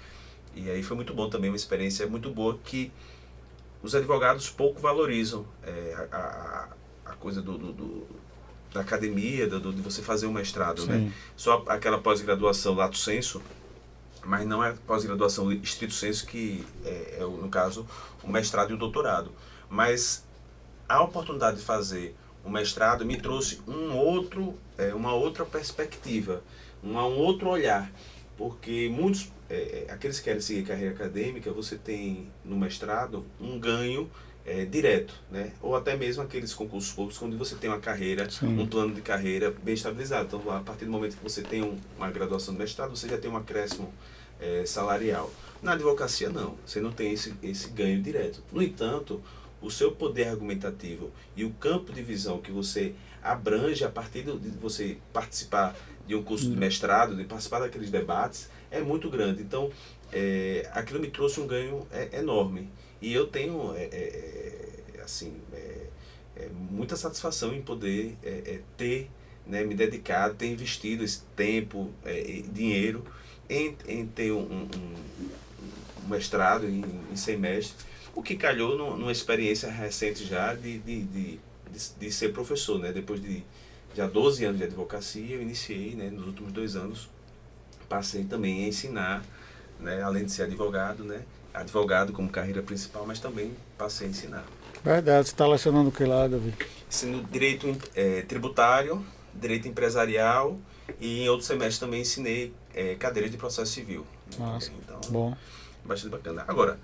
C: E aí foi muito bom também, uma experiência muito boa que os advogados pouco valorizam a coisa da academia, de você fazer um mestrado, né? Só aquela pós-graduação lato sensu, mas não é pós-graduação estrito sensu, que no caso, o mestrado e o doutorado. Mas a oportunidade de fazer o mestrado me trouxe uma outra perspectiva, um outro olhar, porque muitos, aqueles que querem seguir carreira acadêmica, você tem no mestrado um ganho direto, né? Ou até mesmo aqueles concursos públicos onde você tem uma carreira, um plano de carreira bem estabilizado. Então, a partir do momento que você tem uma graduação de mestrado, você já tem um acréscimo salarial. Na advocacia, não, você não tem esse ganho direto. No entanto, o seu poder argumentativo e o campo de visão que você abrange a partir de você participar de um curso de mestrado, de participar daqueles debates, é muito grande. Então, aquilo me trouxe um ganho enorme. E eu tenho, muita satisfação em poder ter, né, me dedicado, ter investido esse tempo, dinheiro, em ter um mestrado em semestre. O que calhou numa experiência recente já de ser professor, né? Depois de já 12 anos de advocacia, eu iniciei, né, nos últimos 2 anos, passei também a ensinar, né, além de ser advogado, né, advogado como carreira principal, mas também passei a ensinar.
B: Verdade, você está lecionando o que lá, Davi?
C: Ensino direito tributário, direito empresarial e em outro semestre também ensinei cadeira de processo civil.
B: Nossa,
C: então,
B: bom.
C: Bastante bacana. Agora,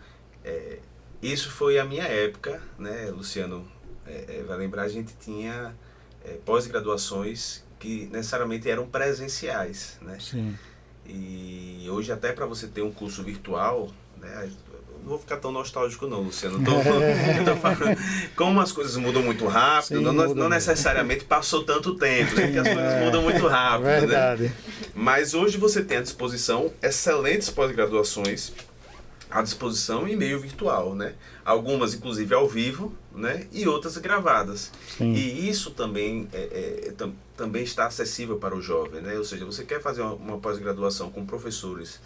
C: isso foi a minha época, né, Luciano? Vai lembrar, a gente tinha pós-graduações que necessariamente eram presenciais, né?
B: Sim.
C: E hoje até para você ter um curso virtual, né, não vou ficar tão nostálgico não, Luciano. Eu tô falando, como as coisas mudam muito rápido,
B: Sim,
C: não necessariamente passou tanto tempo, né, que as coisas mudam muito rápido.
B: Verdade.
C: Né? Mas hoje você tem à disposição excelentes pós-graduações, à disposição em meio virtual, né? Algumas, inclusive, ao vivo, né? E outras gravadas.
B: Sim.
C: E isso também, também está acessível para o jovem, né? Ou seja, você quer fazer uma pós-graduação com professores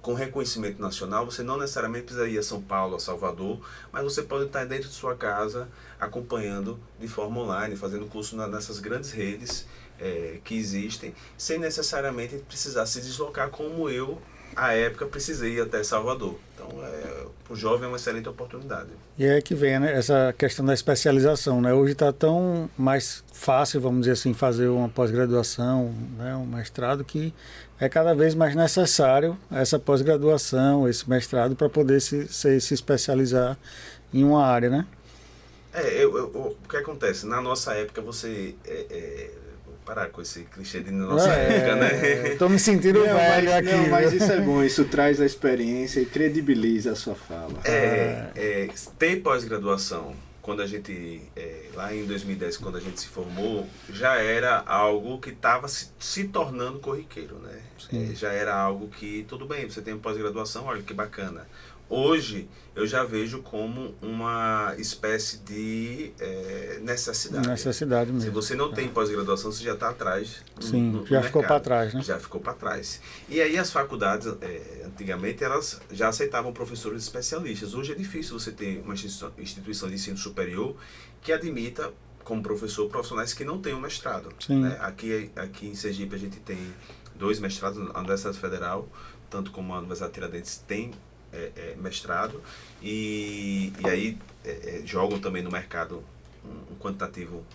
C: com reconhecimento nacional, você não necessariamente precisa ir a São Paulo, a Salvador, mas você pode estar dentro de sua casa, acompanhando de forma online, fazendo curso nessas grandes redes que existem, sem necessariamente precisar se deslocar como eu, à época, precisei ir até Salvador. Então, para o jovem é uma excelente oportunidade.
B: E é que vem, né, essa questão da especialização, né? Hoje está tão mais fácil, vamos dizer assim, fazer uma pós-graduação, né, um mestrado, que é cada vez mais necessário essa pós-graduação, esse mestrado, para poder se especializar em uma área, né?
C: O que acontece? Na nossa época, você... parar com esse clichê de nossa época, né?
B: Estou me sentindo velho aqui.
A: Não, mas isso é bom, isso traz a experiência e credibiliza a sua fala.
C: Ter pós-graduação, quando a gente, lá em 2010, quando a gente se formou, já era algo que estava se tornando corriqueiro, né? Já era algo que, tudo bem, você tem pós-graduação, olha que bacana. Hoje, eu já vejo como uma espécie de necessidade.
B: Necessidade mesmo.
C: Se você não tem pós-graduação, você já está atrás
B: Sim, já ficou para trás, né?
C: Já ficou para trás. E aí as faculdades, antigamente, elas já aceitavam professores especialistas. Hoje é difícil você ter uma instituição de ensino superior que admita como professor profissionais que não tenham mestrado. Né? Aqui em Sergipe a gente tem 2 mestrados, a Universidade Federal, tanto como a Universidade Tiradentes tem mestrado, e aí jogam também no mercado um quantitativo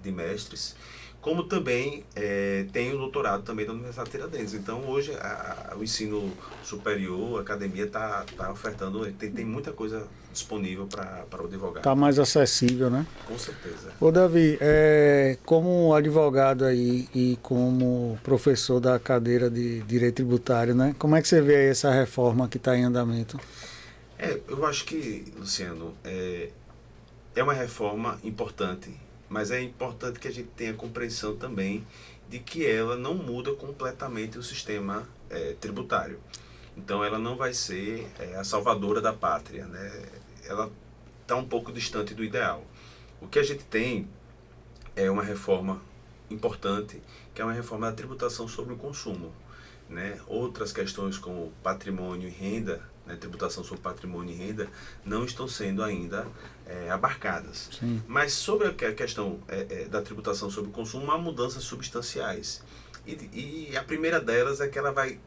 C: de mestres, como também tem o doutorado também da Universidade Tiradentes. Então hoje o ensino superior, a academia está ofertando, tem muita coisa disponível para o advogado.
B: Está mais acessível, né?
C: Com certeza.
B: Ô Davi, como advogado aí e como professor da cadeira de Direito Tributário, né? Como é que você vê aí essa reforma que está em andamento?
C: Eu acho que, Luciano, é uma reforma importante, mas é importante que a gente tenha compreensão também de que ela não muda completamente o sistema tributário. Então ela não vai ser a salvadora da pátria, né? Ela está um pouco distante do ideal. O que a gente tem é uma reforma importante, que é uma reforma da tributação sobre o consumo, né? Outras questões como patrimônio e renda, né, tributação sobre patrimônio e renda, não estão sendo ainda abarcadas.
B: Sim.
C: Mas sobre a questão da tributação sobre o consumo, há mudanças substanciais. E a primeira delas é que ela vai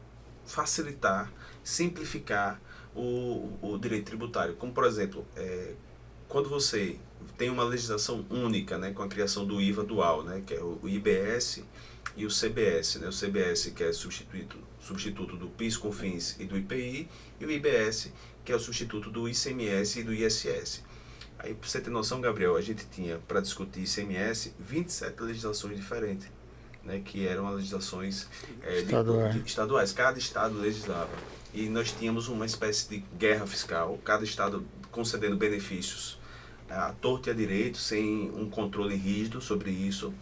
C: facilitar, simplificar o direito tributário. Como, por exemplo, quando você tem uma legislação única, né, com a criação do IVA dual, né, que é o IBS e o CBS, né, o CBS que é substituto do PIS, COFINS e do IPI, e o IBS que é o substituto do ICMS e do ISS. Aí, para você ter noção, Gabriel, a gente tinha, para discutir ICMS, 27 legislações diferentes, né, que eram as legislações estaduais. Cada estado legislava. E nós tínhamos uma espécie de guerra fiscal, cada estado concedendo benefícios à torto e à direito, sem um controle rígido sobre isso.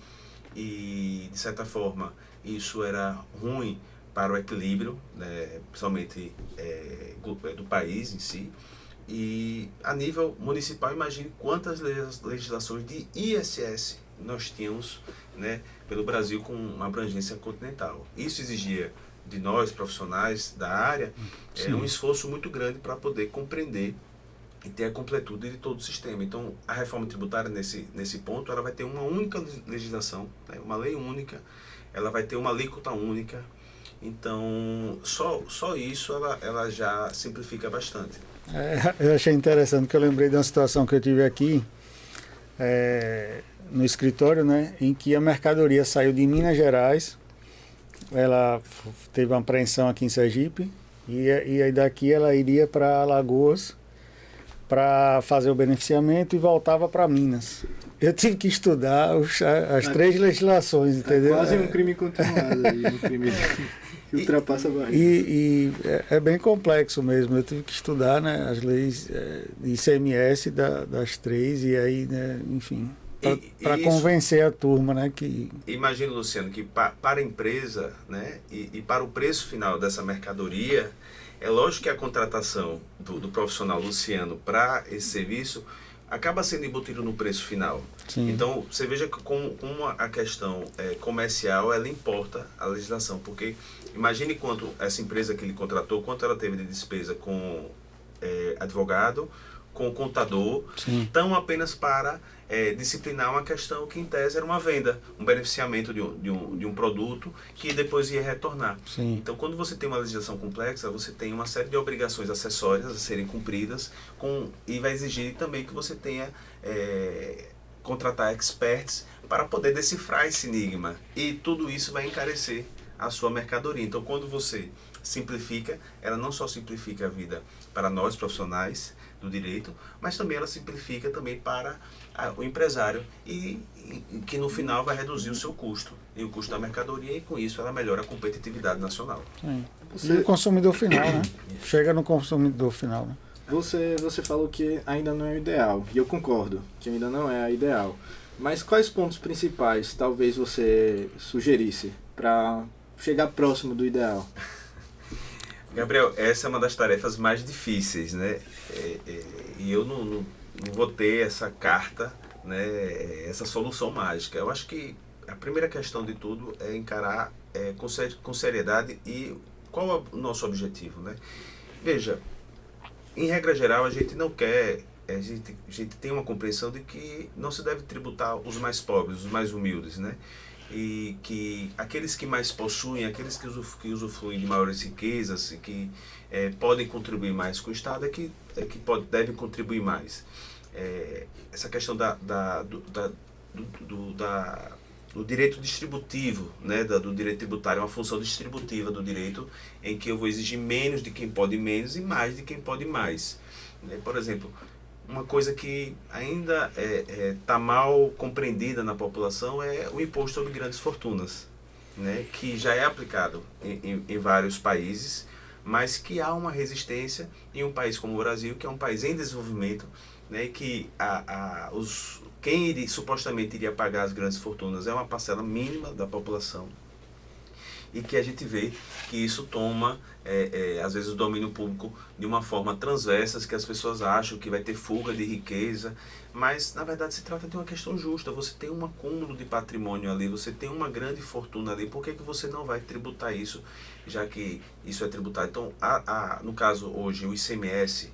C: E, de certa forma, isso era ruim para o equilíbrio, né, principalmente do país em si. E, a nível municipal, imagine quantas legislações de ISS nós tínhamos, né, pelo Brasil com uma abrangência continental. Isso exigia de nós, profissionais da área, um esforço muito grande para poder compreender e ter a completude de todo o sistema. Então, a reforma tributária, nesse ponto, ela vai ter uma única legislação, né, uma lei única, ela vai ter uma alíquota única. Então, só isso ela já simplifica bastante.
B: Eu achei interessante que eu lembrei de uma situação que eu tive aqui no escritório, né, em que a mercadoria saiu de Minas Gerais, ela teve uma apreensão aqui em Sergipe, e aí daqui ela iria para Alagoas para fazer o beneficiamento e voltava para Minas. Eu tive que estudar as 3 legislações, entendeu?
A: Quase um crime continuado aí, um crime que ultrapassa a barreira.
B: E é bem complexo mesmo. Eu tive que estudar, né, as leis de ICMS das 3 e aí, né, enfim, para convencer a turma, né, que...
C: Imagina, Luciano, que para a empresa, né, e para o preço final dessa mercadoria, É lógico que a contratação do profissional Luciano para esse serviço acaba sendo embutido no preço final.
B: Sim.
C: Então, você veja como a questão comercial, ela importa a legislação, porque imagine quanto essa empresa que ele contratou, quanto ela teve de despesa com advogado, com contador,
B: Sim.
C: tão apenas para disciplinar uma questão que em tese era uma venda, um beneficiamento de um produto que depois ia retornar.
B: Sim.
C: Então, quando você tem uma legislação complexa, você tem uma série de obrigações acessórias a serem cumpridas e vai exigir também que você tenha contratar experts para poder decifrar esse enigma. E tudo isso vai encarecer a sua mercadoria. Então, quando você simplifica, ela não só simplifica a vida para nós profissionais do direito, mas também ela simplifica também para o empresário e que no final vai reduzir o seu custo e o custo da mercadoria, e com isso ela melhora a competitividade nacional.
B: Sim. E o consumidor final, né? Chega no consumidor final, né?
A: Você falou que ainda não é o ideal, e eu concordo que ainda não é a ideal. Mas quais pontos principais talvez você sugerisse para chegar próximo do ideal?
C: Gabriel, essa é uma das tarefas mais difíceis, né? E eu não vou ter essa carta, né? Essa solução mágica. Eu acho que a primeira questão de tudo é encarar com seriedade e qual é o nosso objetivo, né? Veja, em regra geral, a gente não quer, a gente tem uma compreensão de que não se deve tributar os mais pobres, os mais humildes, né? E que aqueles que mais possuem, aqueles que usufruem de maiores riquezas e que podem contribuir mais com o Estado devem contribuir mais. Essa questão do direito distributivo, né, do direito tributário, é uma função distributiva do direito, em que eu vou exigir menos de quem pode menos e mais de quem pode mais. Por exemplo, uma coisa que ainda está mal compreendida na população é o imposto sobre grandes fortunas, né, que já é aplicado em vários países, mas que há uma resistência em um país como o Brasil, que é um país em desenvolvimento, né, que quem supostamente iria pagar as grandes fortunas é uma parcela mínima da população, e que a gente vê que isso toma, às vezes, o domínio público de uma forma transversa, que as pessoas acham que vai ter fuga de riqueza, mas, na verdade, se trata de uma questão justa. Você tem um acúmulo de patrimônio ali, você tem uma grande fortuna ali, por que você não vai tributar isso, já que isso é tributado? Então, no caso, hoje, o ICMS,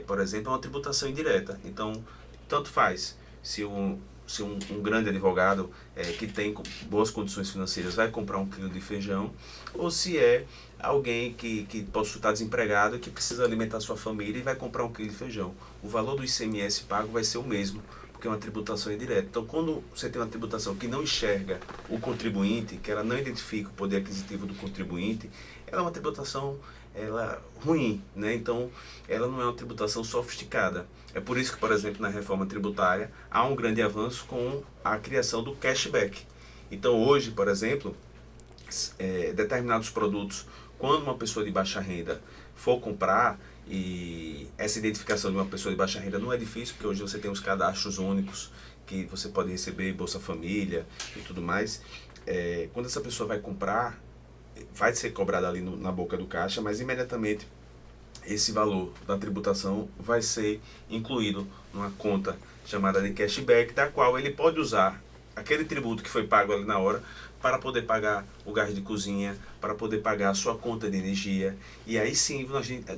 C: por exemplo, é uma tributação indireta. Então, tanto faz se um grande advogado que tem boas condições financeiras vai comprar 1 quilo de feijão, ou se é alguém que possa estar desempregado e que precisa alimentar sua família e vai comprar 1 quilo de feijão. O valor do ICMS pago vai ser o mesmo, porque é uma tributação indireta. Então, quando você tem uma tributação que não enxerga o contribuinte, que ela não identifica o poder aquisitivo do contribuinte, ela é uma tributação ruim, né? Então, ela não é uma tributação sofisticada. É por isso que, por exemplo, na reforma tributária, há um grande avanço com a criação do cashback. Então, hoje, por exemplo, determinados produtos, quando uma pessoa de baixa renda for comprar, e essa identificação de uma pessoa de baixa renda não é difícil, porque hoje você tem os cadastros únicos, que você pode receber Bolsa Família e tudo mais. Quando essa pessoa vai comprar, vai ser cobrado ali na boca do caixa, mas imediatamente esse valor da tributação vai ser incluído numa conta chamada de cashback, da qual ele pode usar aquele tributo que foi pago ali na hora para poder pagar o gás de cozinha, para poder pagar a sua conta de energia. E aí sim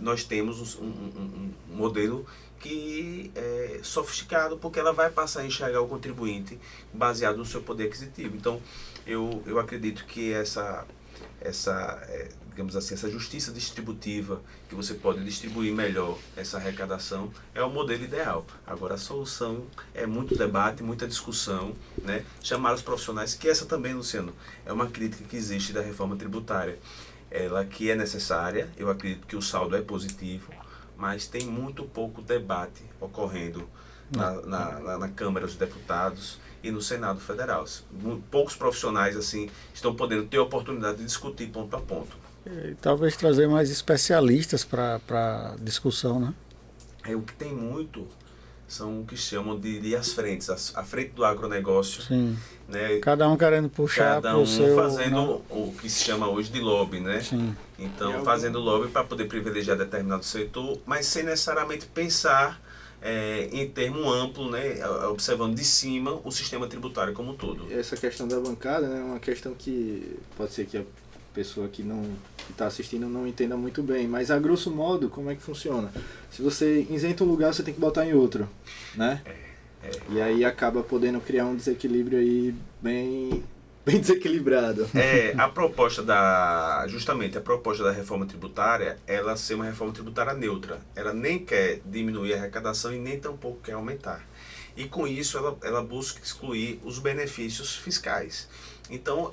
C: nós temos um modelo que é sofisticado, porque ela vai passar a enxergar o contribuinte baseado no seu poder aquisitivo. Então, eu acredito que digamos assim, essa justiça distributiva, que você pode distribuir melhor essa arrecadação, é o modelo ideal. Agora, a solução é muito debate, muita discussão, né? Chamar os profissionais, que essa também, Luciano, é uma crítica que existe da reforma tributária. Ela que é necessária, eu acredito que o saldo é positivo, mas tem muito pouco debate ocorrendo na Câmara dos Deputados e no Senado Federal. Poucos profissionais assim estão podendo ter a oportunidade de discutir ponto a ponto.
B: E talvez trazer mais especialistas para discussão, né?
C: O que tem muito são o que chamam de as frentes, a frente do agronegócio.
B: Sim.
C: Né?
B: Cada um querendo puxar
C: cada
B: pro
C: um
B: seu...
C: fazendo o que se chama hoje de lobby, né?
B: Sim.
C: Então, fazendo lobby para poder privilegiar determinado setor, mas sem necessariamente pensar em termo amplo, né? Observando de cima o sistema tributário como um todo.
A: Essa questão da bancada, né, é uma questão que pode ser que a pessoa que está assistindo não entenda muito bem, mas a grosso modo, como é que funciona? Se você isenta um lugar, você tem que botar em outro, né? E aí acaba podendo criar um desequilíbrio aí bem desequilibrado.
C: A proposta justamente a proposta da reforma tributária, ela ser uma reforma tributária neutra. Ela nem quer diminuir a arrecadação e nem tampouco quer aumentar. E com isso ela busca excluir os benefícios fiscais. Então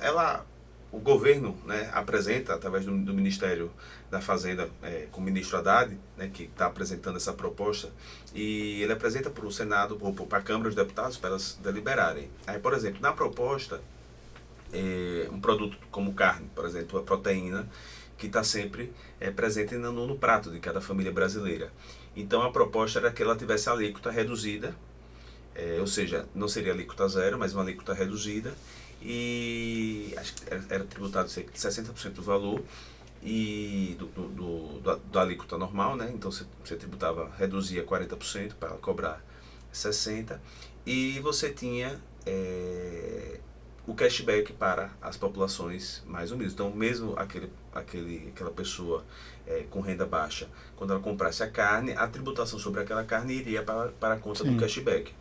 C: o governo, né, apresenta, através do Ministério da Fazenda, com o ministro Haddad, né, que está apresentando essa proposta, e ele apresenta para o Senado, ou para a Câmara dos Deputados, para elas deliberarem. Aí, por exemplo, na proposta, um produto como carne, por exemplo, a proteína, que está sempre presente no prato de cada família brasileira. Então a proposta era que ela tivesse a alíquota reduzida, ou seja, não seria alíquota zero, mas uma alíquota reduzida, e acho que era tributado 60% do valor e da alíquota normal, né? Então você tributava, reduzia 40% para cobrar 60%, e você tinha o cashback para as populações mais humildes. Então, mesmo aquela pessoa com renda baixa, quando ela comprasse a carne, a tributação sobre aquela carne iria para a conta do cashback.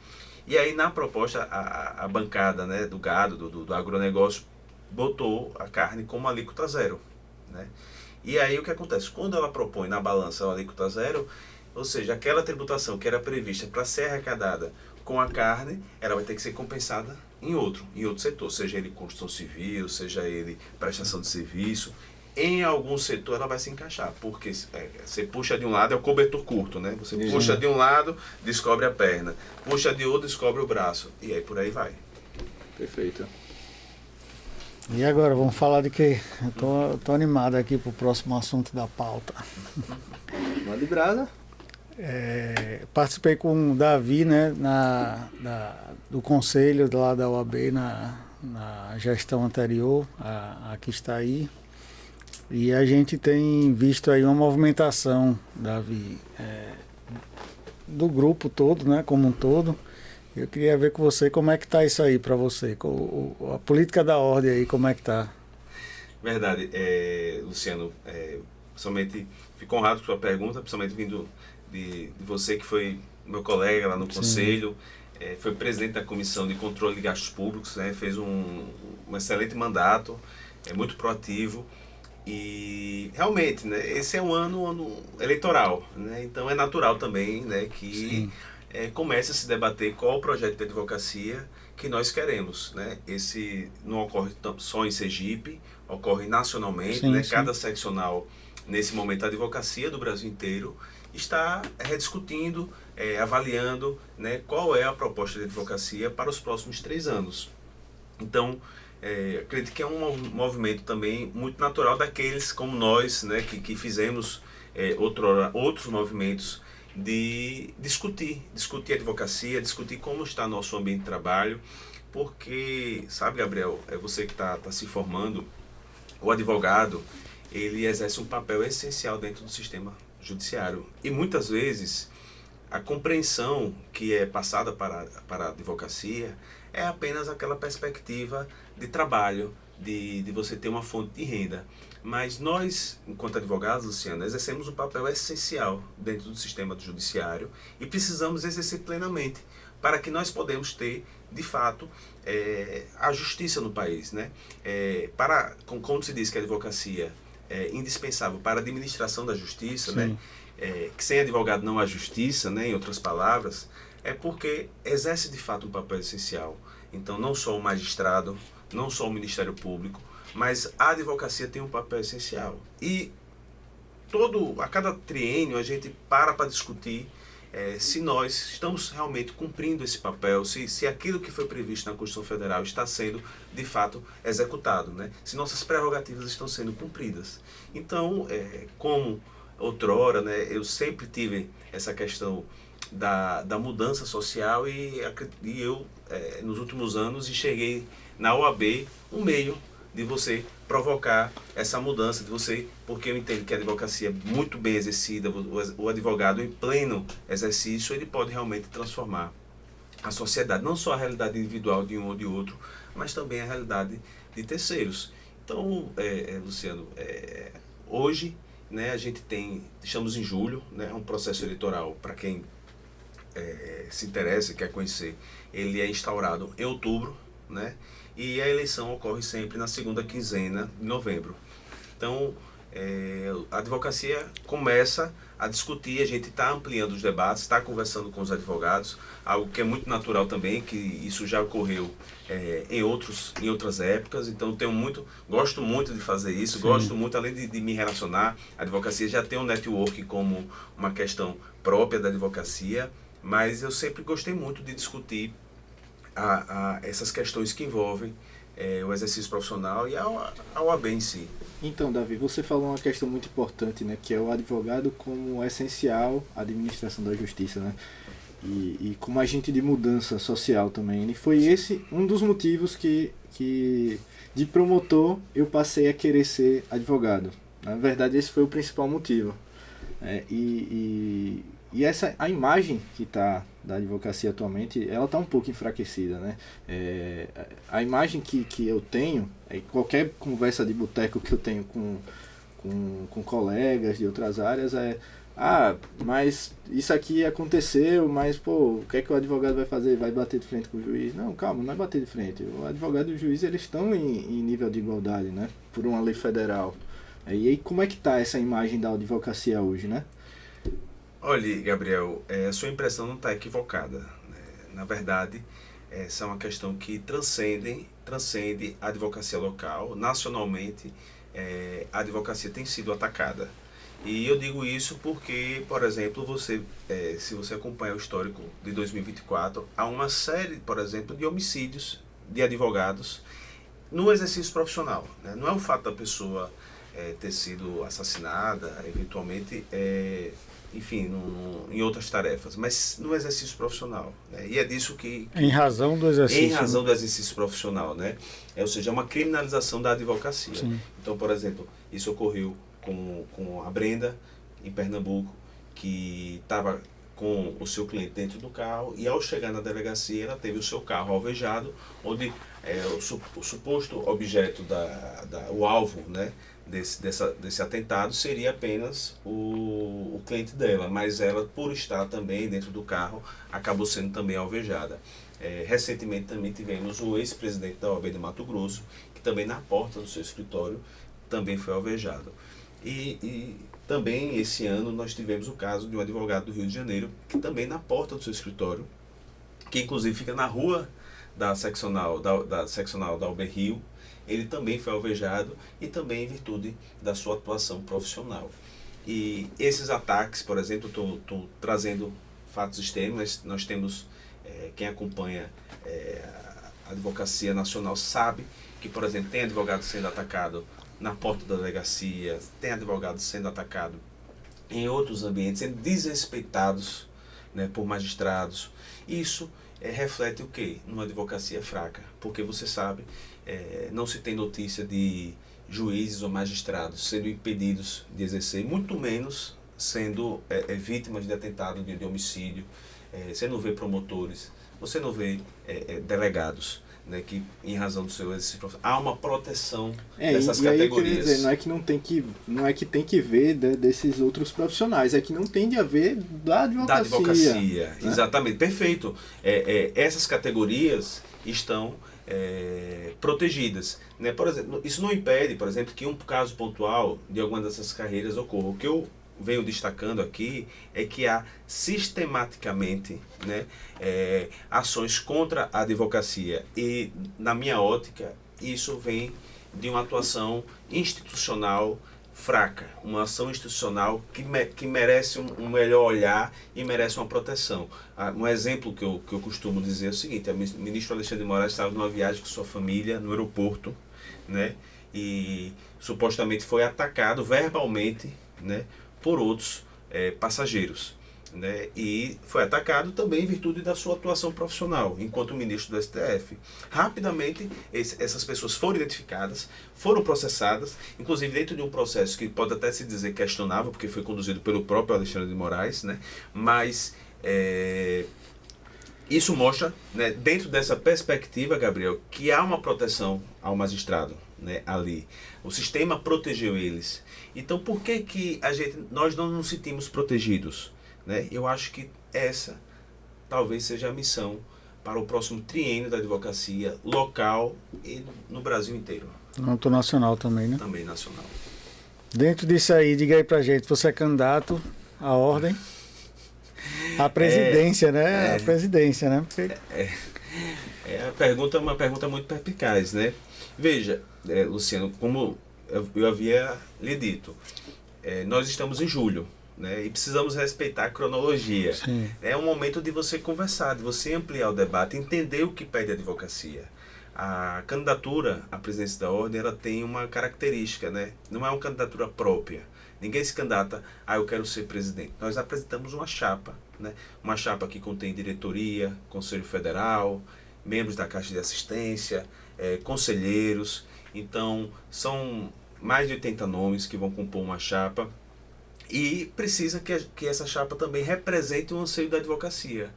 C: E aí, na proposta, a bancada, né, do gado, do agronegócio, botou a carne como alíquota zero, né? E aí, o que acontece? Quando ela propõe na balança a alíquota zero, ou seja, aquela tributação que era prevista para ser arrecadada com a carne, ela vai ter que ser compensada em outro setor, seja ele construção civil, seja ele prestação de serviço. Em algum setor ela vai se encaixar, porque você puxa de um lado, é o cobertor curto, né? Você puxa de um lado, descobre a perna, puxa de outro, descobre o braço, e aí por aí vai.
A: Perfeito.
B: E agora, vamos falar de quê? Eu tô animado aqui pro próximo assunto da pauta.
A: Manda de brasa.
B: Participei com o Davi, né, do conselho lá da OAB na gestão anterior, a que está aí. E a gente tem visto aí uma movimentação, Davi, do grupo todo, né, como um todo. Eu queria ver com você como é que está isso aí para você, a política da ordem aí, como é que está?
C: Verdade, Luciano, principalmente fico honrado com a sua pergunta, principalmente vindo de você, que foi meu colega lá no conselho, foi presidente da Comissão de Controle de Gastos Públicos, né, fez um excelente mandato, muito proativo. E realmente, né, esse é um ano eleitoral, né, então é natural também, né, que comece a se debater qual o projeto de advocacia que nós queremos, né. Esse não ocorre só em Sergipe, ocorre nacionalmente, né. Cada seccional, nesse momento, a advocacia do Brasil inteiro está rediscutindo, avaliando, né, qual é a proposta de advocacia para os próximos 3 anos. Então, acredito que é um movimento também muito natural daqueles como nós, né, que fizemos outros movimentos de discutir advocacia, discutir como está nosso ambiente de trabalho, porque, sabe, Gabriel, você que está se formando, o advogado, ele exerce um papel essencial dentro do sistema judiciário, e muitas vezes a compreensão que é passada para a advocacia é apenas aquela perspectiva de trabalho, de você ter uma fonte de renda. Mas nós, enquanto advogados, Luciano, exercemos um papel essencial dentro do sistema do judiciário e precisamos exercer plenamente para que nós podemos ter, de fato, a justiça no país, né? Como se diz que a advocacia é indispensável para a administração da justiça, né? Que sem advogado não há justiça, né? Em outras palavras, é porque exerce de fato um papel essencial. Então, não só o magistrado, não só o Ministério Público, mas a advocacia tem um papel essencial. E a cada triênio a gente para discutir se nós estamos realmente cumprindo esse papel, se aquilo que foi previsto na Constituição Federal está sendo, de fato, executado, né? Se nossas prerrogativas estão sendo cumpridas. Então, como outrora, né, eu sempre tive essa questão da mudança social e eu, nos últimos anos, enxerguei na OAB um meio de você provocar essa mudança, porque eu entendo que a advocacia muito bem exercida, o advogado em pleno exercício, ele pode realmente transformar a sociedade, não só a realidade individual de um ou de outro, mas também a realidade de terceiros. Então, Luciano, hoje, né, estamos em julho, né, um processo eleitoral, para quem se interessa e quer conhecer, ele é instaurado em outubro, né, e a eleição ocorre sempre na segunda quinzena de novembro. Então, a advocacia começa a discutir, a gente está ampliando os debates, está conversando com os advogados, algo que é muito natural também, que isso já ocorreu em outras épocas, então gosto muito de fazer isso, Sim. Gosto muito, além de me relacionar, a advocacia já tem um network como uma questão própria da advocacia, mas eu sempre gostei muito de discutir essas questões que envolvem o exercício profissional e a OAB em si.
A: Então, Davi, você falou uma questão muito importante, né, que é o advogado como essencial à administração da justiça, né, e como agente de mudança social também. E foi esse um dos motivos que de promotor eu passei a querer ser advogado. Na verdade, esse foi o principal motivo. E a imagem que está da advocacia atualmente, ela está um pouco enfraquecida, né? A imagem que eu tenho, qualquer conversa de boteco que eu tenho com colegas de outras áreas mas isso aqui aconteceu, mas o que é que o advogado vai fazer? Vai bater de frente com o juiz? Não, calma, não é bater de frente. O advogado e o juiz, eles estão em nível de igualdade, né? Por uma lei federal. E aí, como é que está essa imagem da advocacia hoje, né?
C: Olha, Gabriel, a sua impressão não está equivocada, né? Na verdade, essa é uma questão que transcende a advocacia local. Nacionalmente, a advocacia tem sido atacada. E eu digo isso porque, por exemplo, se você acompanha o histórico de 2024, há uma série, por exemplo, de homicídios de advogados no exercício profissional, né? Não é o fato da pessoa ter sido assassinada, eventualmente, enfim, em outras tarefas, mas no exercício profissional, né? E é disso que...
B: Em razão do exercício.
C: Em razão do exercício profissional, né? Ou seja, é uma criminalização da advocacia. Sim. Então, por exemplo, isso ocorreu com a Brenda, em Pernambuco, que estava com o seu cliente dentro do carro e, ao chegar na delegacia, ela teve o seu carro alvejado, onde o suposto objeto, o alvo, né, desse atentado seria apenas o cliente dela, mas ela, por estar também dentro do carro, acabou sendo também alvejada. Recentemente também tivemos o ex-presidente da OAB de Mato Grosso, que também na porta do seu escritório também foi alvejado. E também esse ano nós tivemos o caso de um advogado do Rio de Janeiro, que também na porta do seu escritório, que inclusive fica na rua da seccional da OAB Rio, ele também foi alvejado, e também em virtude da sua atuação profissional. E esses ataques, por exemplo, estou trazendo fatos extremos, mas nós temos, quem acompanha a advocacia nacional sabe que, por exemplo, tem advogado sendo atacado na porta da delegacia, tem advogado sendo atacado em outros ambientes, sendo desrespeitados, né, por magistrados. Isso reflete o quê? Numa advocacia fraca, porque você sabe, não se tem notícia de juízes ou magistrados sendo impedidos de exercer, muito menos sendo vítimas de atentado de homicídio. Você não vê promotores, você não vê delegados, né, que em razão do seu exercício profissional há uma proteção dessas categorias.
A: Aí, dizer, não é que tem que ver desses outros profissionais, é que não tem de haver da advocacia.
C: Né? Exatamente, perfeito. Essas categorias estão protegidas, né? Por exemplo, isso não impede, por exemplo, que um caso pontual de alguma dessas carreiras ocorra. O que eu venho destacando aqui é que há sistematicamente, né, ações contra a advocacia, e na minha ótica isso vem de uma atuação institucional fraca, uma ação institucional que merece um melhor olhar e merece uma proteção. Um exemplo que eu costumo dizer é o seguinte: o ministro Alexandre de Moraes estava numa viagem com sua família no aeroporto, né, e supostamente foi atacado verbalmente, né, por outros passageiros. né? E foi atacado também em virtude da sua atuação profissional enquanto ministro do STF. Rapidamente, essas pessoas foram identificadas, foram processadas, inclusive dentro de um processo que pode até se dizer questionável, porque foi conduzido pelo próprio Alexandre de Moraes, né? Mas isso mostra, né, dentro dessa perspectiva, Gabriel, que há uma proteção ao magistrado, né, ali. O sistema protegeu eles. Então, por que nós não nos sentimos protegidos? Né? Eu acho que essa talvez seja a missão para o próximo triênio da advocacia local e no Brasil inteiro.
B: No âmbito nacional também, né?
C: Também nacional.
B: Dentro disso aí, diga aí pra gente, você é candidato à ordem? A presidência, né? A presidência, né? Porque...
C: Uma pergunta muito perspicaz, né? Veja, Luciano, como eu havia lhe dito, nós estamos em julho, né? E precisamos respeitar a cronologia.
B: Sim.
C: É um momento de você conversar, de você ampliar o debate, entender o que pede a advocacia. A candidatura à presidência da ordem, ela tem uma característica, né? Não é uma candidatura própria. Ninguém se candidata, eu quero ser presidente. Nós apresentamos uma chapa, né? Uma chapa que contém diretoria, Conselho Federal, membros da Caixa de Assistência, conselheiros. Então, são mais de 80 nomes que vão compor uma chapa. E precisa que essa chapa também represente o anseio da advocacia.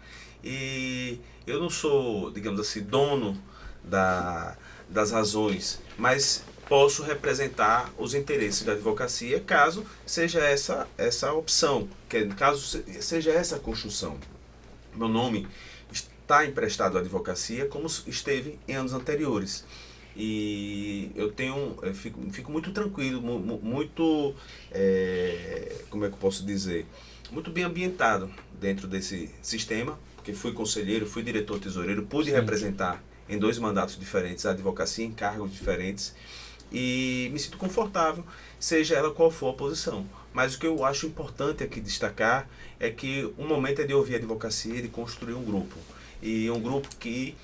C: E eu não sou, digamos assim, dono das razões, mas posso representar os interesses da advocacia caso seja essa opção, caso seja essa a construção. Meu nome está emprestado à advocacia como esteve em anos anteriores. E eu fico muito tranquilo, muito, como é que eu posso dizer, muito bem ambientado dentro desse sistema, porque fui conselheiro, fui diretor tesoureiro, pude representar em 2 mandatos diferentes a advocacia em cargos diferentes e me sinto confortável, seja ela qual for a posição. Mas o que eu acho importante aqui destacar é que o momento é de ouvir a advocacia e de construir um grupo. E um grupo que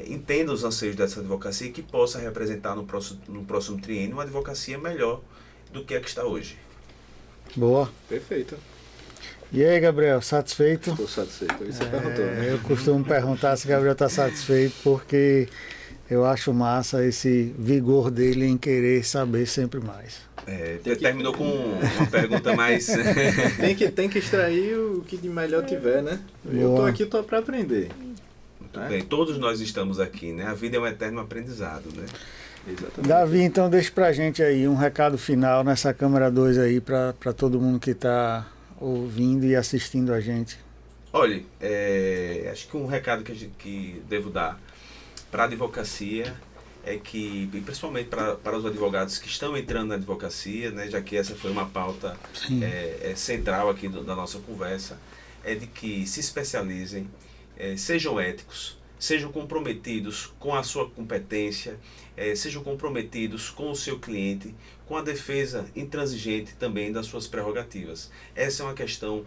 C: entenda os anseios dessa advocacia e que possa representar no próximo triênio uma advocacia melhor do que a que está hoje.
B: Boa.
A: Perfeito.
B: E aí, Gabriel, satisfeito?
A: Estou satisfeito. Você perguntou, né?
B: Eu costumo perguntar se o Gabriel está satisfeito, porque eu acho massa esse vigor dele em querer saber sempre mais.
C: Terminou com uma pergunta mais...
A: tem que extrair o que de melhor tiver, né?
B: Boa.
A: Eu estou aqui para aprender.
C: Muito bem, todos nós estamos aqui, né? A vida é um eterno aprendizado, né?
A: Exatamente.
B: Davi, então deixa pra gente aí um recado final nessa câmera 2 aí, para todo mundo que está ouvindo e assistindo a gente.
C: Olha, acho que um recado que devo dar para a advocacia é que, e principalmente para os advogados que estão entrando na advocacia, né, já que essa foi uma pauta central aqui da nossa conversa, é de que se especializem, sejam éticos, sejam comprometidos com a sua competência, sejam comprometidos com o seu cliente, com a defesa intransigente também das suas prerrogativas. Essa é uma questão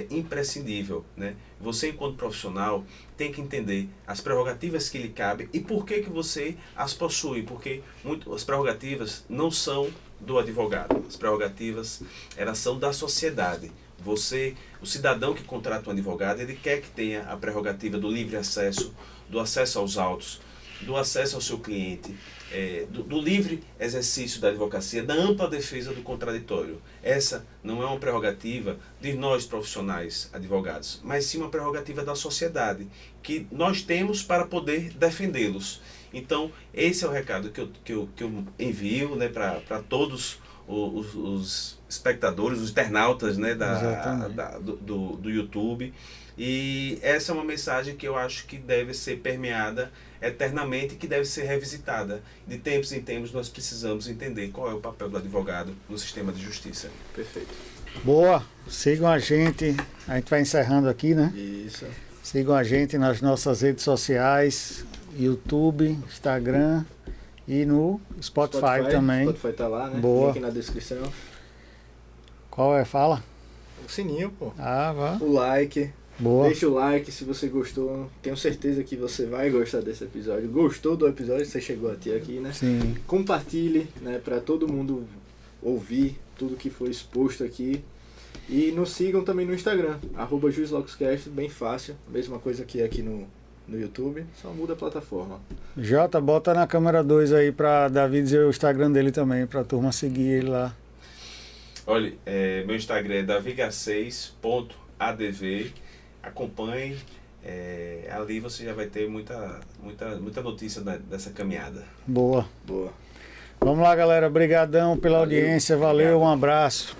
C: imprescindível, né? Você, enquanto profissional, tem que entender as prerrogativas que lhe cabem e por que você as possui, porque as prerrogativas não são do advogado, as prerrogativas elas são da sociedade. Você, o cidadão que contrata um advogado, ele quer que tenha a prerrogativa do livre acesso, do acesso aos autos, do acesso ao seu cliente, do livre exercício da advocacia, da ampla defesa do contraditório. Essa não é uma prerrogativa de nós profissionais advogados, mas sim uma prerrogativa da sociedade, que nós temos para poder defendê-los. Então, esse é o recado que eu envio, né, para todos os espectadores, os internautas, né, do YouTube. E essa é uma mensagem que eu acho que deve ser permeada eternamente e que deve ser revisitada. De tempos em tempos nós precisamos entender qual é o papel do advogado no sistema de justiça.
A: Perfeito.
B: Boa, sigam a gente vai encerrando aqui, né?
A: Isso.
B: Sigam a gente nas nossas redes sociais, YouTube, Instagram e no Spotify também.
A: Spotify tá lá, né?
B: Boa.
A: Link na descrição.
B: Qual é? Fala.
A: O sininho, pô.
B: Vá.
A: O like.
B: Boa.
A: Deixa o like se você gostou. Tenho certeza que você vai gostar desse episódio. Gostou do episódio? Você chegou até aqui, né?
B: Sim.
A: Compartilhe, né? Para todo mundo ouvir tudo que foi exposto aqui. E nos sigam também no Instagram, @JuizLocksCast, bem fácil. Mesma coisa que aqui no YouTube, só muda a plataforma.
B: Jota, bota na câmera 2 aí pra Davi dizer o Instagram dele também, pra turma seguir ele lá.
C: Olha, meu Instagram é daviga6.adv. Acompanhe. Ali você já vai ter muita notícia dessa caminhada.
B: Boa.
A: Boa.
B: Vamos lá, galera. Obrigadão pela audiência. Valeu, um abraço.